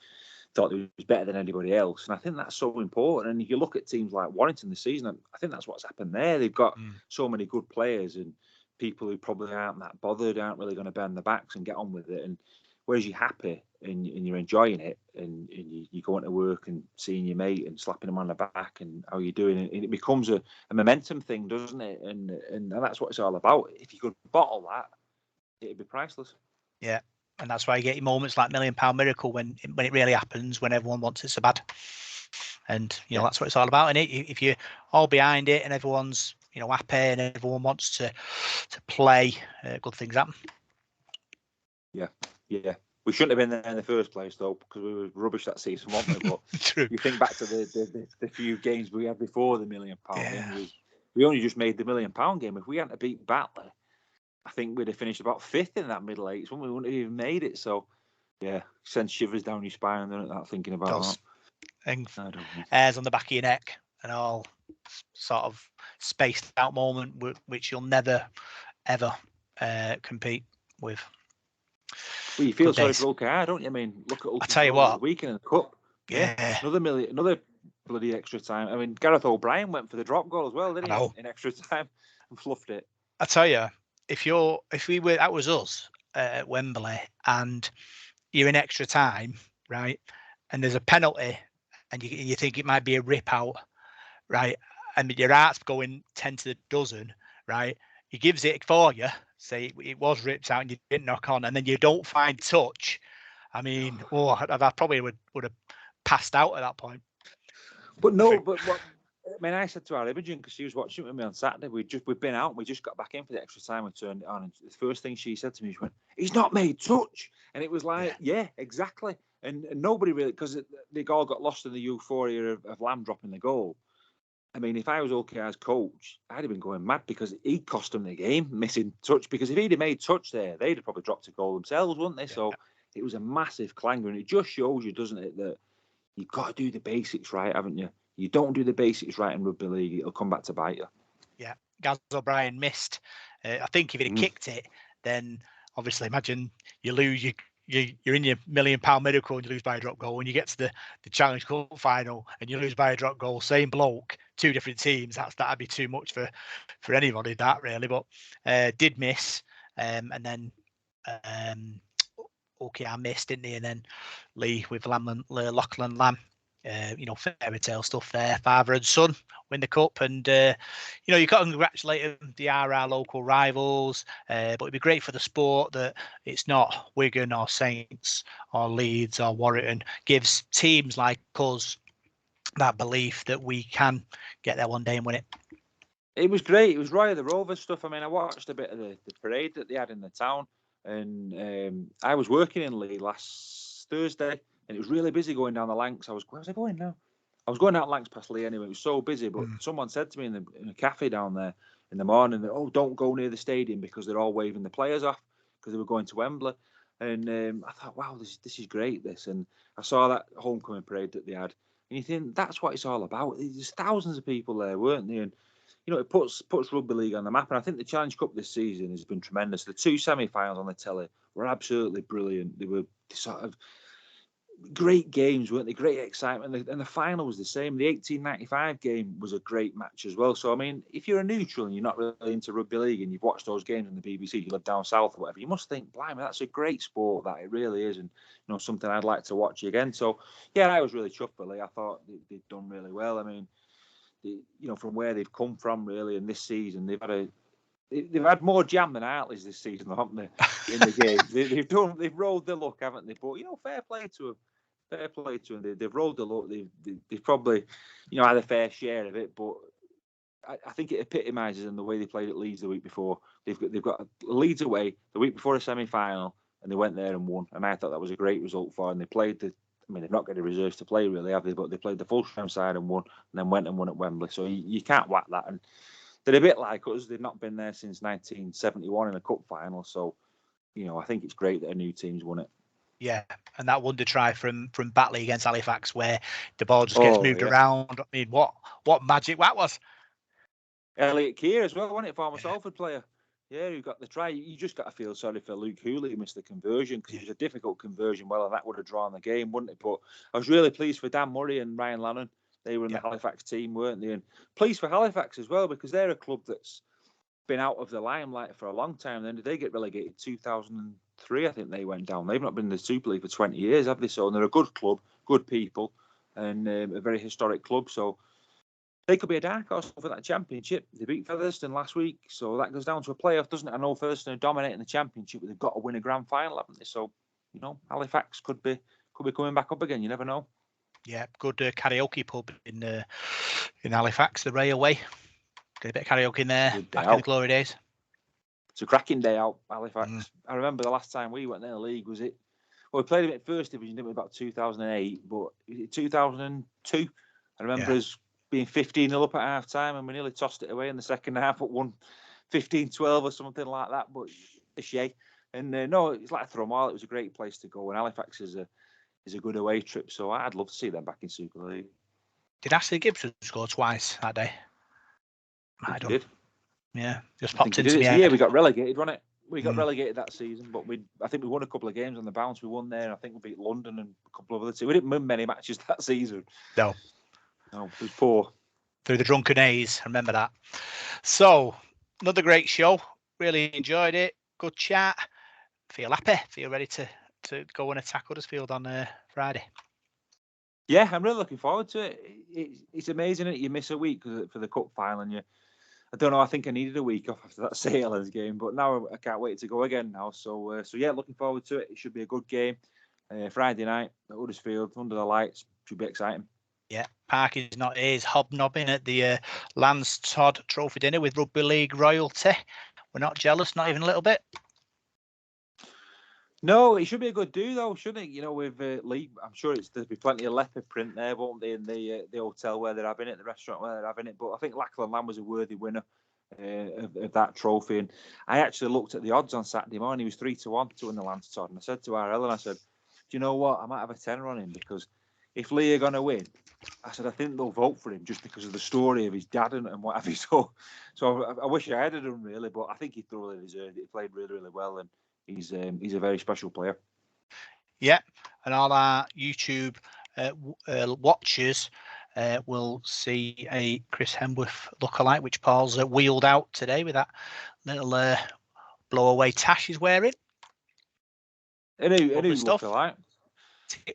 Speaker 2: thought it was better than anybody else. And I think that's so important. And if you look at teams like Warrington this season, I think that's what's happened there. They've got so many good players, and people who probably aren't that bothered, aren't really going to bend their backs and get on with it. And whereas you're happy and you're enjoying it, and you go into work and seeing your mate and slapping them on the back and how you're doing it, and it becomes a momentum thing, doesn't it? And that's what it's all about. If you could bottle that, it'd be priceless.
Speaker 1: Yeah. And that's why you get your moments like £1 Million Miracle when it really happens, when everyone wants it so bad. And, that's what it's all about. And if you're all behind it and everyone's, happy and everyone wants to play, good things happen.
Speaker 2: Yeah. We shouldn't have been there in the first place, though, because we were rubbish that season, weren't we? But
Speaker 1: True.
Speaker 2: You think back to the few games we had before the £1 Million game. We only just made the £1 Million game. If we hadn't beat Batley, I think we'd have finished about 5th in that middle eights. We wouldn't have even made it. So, yeah, sends shivers down your spine, doesn't it, thinking about that.
Speaker 1: And hairs on the back of your neck and all sort of spaced out moment, which you'll never, ever compete with.
Speaker 2: Well, you feel sorry for Ulker, don't you? I mean, look at Ulker.
Speaker 1: I tell you what,
Speaker 2: the weekend in the cup. Yeah. Another bloody extra time. I mean, Gareth O'Brien went for the drop goal as well, didn't
Speaker 1: I know.
Speaker 2: he? In extra time and fluffed it.
Speaker 1: I tell you, that was us at Wembley, and you're in extra time, right? And there's a penalty, and you think it might be a rip out, right? And your heart's going 10 to the dozen, right? He gives it for you, say it was ripped out and you didn't knock on, and then you don't find touch. I mean, I probably would have passed out at that point.
Speaker 2: But no, but what I mean, I said to our Imogen, because she was watching it with me on Saturday, we'd been out and we just got back in for the extra time. We turned it on, and the first thing she said to me, she went, "He's not made touch," and it was like, yeah exactly. And nobody really, because they all got lost in the euphoria of Lamb dropping the goal. I mean, if I was OKR's coach, I'd have been going mad because he cost them the game, missing touch. Because if he'd have made touch there, they'd have probably dropped a goal themselves, wouldn't they? Yeah. So it was a massive clanger, and it just shows you, doesn't it, that you've got to do the basics right, haven't you? You don't do the basics right in rugby league, it'll come back to bite you.
Speaker 1: Yeah, Gaz O'Brien missed. I think if he'd have kicked it, then obviously imagine you lose, you're in your £1 million miracle and you lose by a drop goal, and you get to the Challenge Cup final and you lose by a drop goal, same bloke, two different teams. That'd be too much for anybody, that really. But did miss, and then OKR missed, didn't he? And then Leigh with Lachlan Lamb. Fairy tale stuff there. Father and son win the cup, and you've got to congratulate them. They are our local rivals, but it'd be great for the sport that it's not Wigan or Saints or Leeds or Warrington. Gives teams like us that belief that we can get there one day and win it.
Speaker 2: It was great. It was Roy of the Rovers stuff. I mean, I watched a bit of the parade that they had in the town, and I was working in Leigh last Thursday. And it was really busy going down the Lancs. Where was I going now? I was going out Lancs past Leigh anyway. It was so busy. But someone said to me in a cafe down there in the morning that, "Oh, don't go near the stadium because they're all waving the players off because they were going to Wembley." And I thought, wow, this is great, this. And I saw that homecoming parade that they had. And you think, that's what it's all about. There's thousands of people there, weren't there? And, it puts rugby league on the map. And I think the Challenge Cup this season has been tremendous. The two semi-finals on the telly were absolutely brilliant. They were sort of great games, weren't they? Great excitement. And the final was the same. The 1895 game was a great match as well. So, I mean, if you're a neutral and you're not really into rugby league and you've watched those games on the BBC, you live down south or whatever, you must think, blimey, that's a great sport, that it really is. And, something I'd like to watch again. So, yeah, I was really chuffed, really. I thought they'd done really well. I mean, from where they've come from, really, in this season, they've had more jam than Hartley's this season, haven't they? In the game, they've rolled their luck, haven't they? But fair play to them. Fair play to them. They've rolled the luck. They've probably, had a fair share of it. But I think it epitomises in the way they played at Leeds the week before. They've got Leeds away the week before a semi-final, and they went there and won. And I thought that was a great result for them. They played they've not got any reserves to play, really, have they? But they played the full strength side and won, and then went and won at Wembley. So you can't whack that. And they're a bit like us. They've not been there since 1971 in a cup final. So, I think it's great that a new team's won it.
Speaker 1: Yeah, and that wonder try from Batley against Halifax, where the ball just gets moved around. I mean, what magic that was!
Speaker 2: Elliot Keir as well, wasn't it? Former Salford player. Yeah, who got the try. You just got to feel sorry for Luke Hooley, who missed the conversion, because it was a difficult conversion. Well, and that would have drawn the game, wouldn't it? But I was really pleased for Dan Murray and Ryan Lannon. They were in the Halifax team, weren't they? And pleased for Halifax as well, because they're a club that's been out of the limelight for a long time. Then did they get relegated 2003? I think they went down. They've not been in the Super League for 20 years, have they? So, and they're a good club, good people, and a very historic club. So they could be a dark horse for that championship. They beat Featherstone last week, so that goes down to a playoff, doesn't it? I know Featherstone are dominating the championship, but they've got to win a grand final, haven't they? So, Halifax could be coming back up again. You never know.
Speaker 1: Yeah, good karaoke pub in Halifax, the Railway. Did a bit of karaoke in there back in the glory days.
Speaker 2: It's a cracking day out, Halifax. I remember the last time we went in the league, was it? Well, we played them at first division, didn't we, about 2008, but 2002. I remember us being 15-0 up at half time, and we nearly tossed it away in the second half at 15-12 or something like that. But a shame. And no, it's like Thrumall. It was a great place to go, and Halifax is a good away trip. So I'd love to see them back in Super League.
Speaker 1: Did Ashley Gibson score twice that day?
Speaker 2: I did.
Speaker 1: Yeah, just popped into me.
Speaker 2: Yeah, we got relegated, wasn't it? We got relegated that season, but I think we won a couple of games on the bounce. We won there, and I think we beat London and a couple of other teams. We didn't win many matches that season.
Speaker 1: No.
Speaker 2: No, it was poor.
Speaker 1: Through the drunken haze, remember that. So, another great show. Really enjoyed it. Good chat. Feel happy. Feel ready to go and attack Huddersfield on Friday.
Speaker 2: Yeah, I'm really looking forward to it. It's amazing that you miss a week for the cup final, and I don't know. I think I needed a week off after that St Helens game, but now I can't wait to go again now. So yeah, looking forward to it. It should be a good game. Friday night at Huddersfield under the lights should be exciting.
Speaker 1: Yeah, Park is not his hobnobbing at the Lance Todd Trophy dinner with rugby league royalty. We're not jealous, not even a little bit.
Speaker 2: No, it should be a good do though, shouldn't it? You know, with Leigh, I'm sure there'll be plenty of leopard print there, won't they, in the hotel where they're having it, the restaurant where they're having it. But I think Lachlan Lamb was a worthy winner of that trophy. And I actually looked at the odds on Saturday morning. He was 3-1 to win the Lance Todd. And I said to RL, and I said, do you know what? I might have a tenner on him, because if Leigh are going to win, I said, I think they'll vote for him just because of the story of his dad and what have you. So I wish I had done, really, but I think he thoroughly deserved it. He played really, really well, and he's a very special player.
Speaker 1: Yeah, and all our YouTube watchers will see a Chris Hemsworth lookalike, which Paul's wheeled out today with that little blow-away tash he's wearing.
Speaker 2: And who lookalike?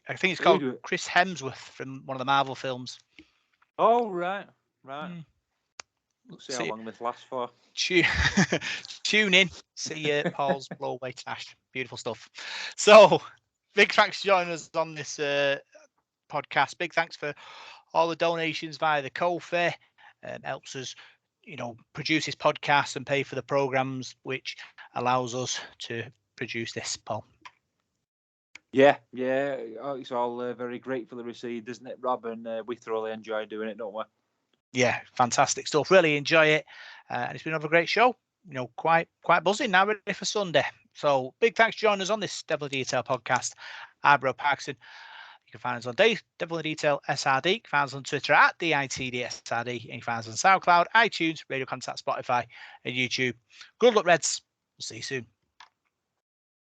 Speaker 1: I think it's called Chris Hemsworth from one of the Marvel films.
Speaker 2: Oh, right. We'll see how long this lasts for.
Speaker 1: Tune in, see Paul's blow-away tash. Beautiful stuff. So, big thanks for joining us on this podcast. Big thanks for all the donations via the Ko-fi. Helps us, produce this podcast and pay for the programs, which allows us to produce this, Paul.
Speaker 2: Yeah, it's all very gratefully received, isn't it, Rob? And we thoroughly enjoy doing it, don't we?
Speaker 1: Yeah, fantastic stuff. Really enjoy it, and it's been another great show. Quite buzzing now, ready for Sunday. So big thanks for joining us on this Devil in the Detail podcast. I'm Bro Parkinson. You can find us on Devil in the Detail SRD. You can find us on Twitter at DITDSRD. And you can find us on SoundCloud, iTunes, Radio Contact, Spotify, and YouTube. Good luck, Reds. We'll see you soon.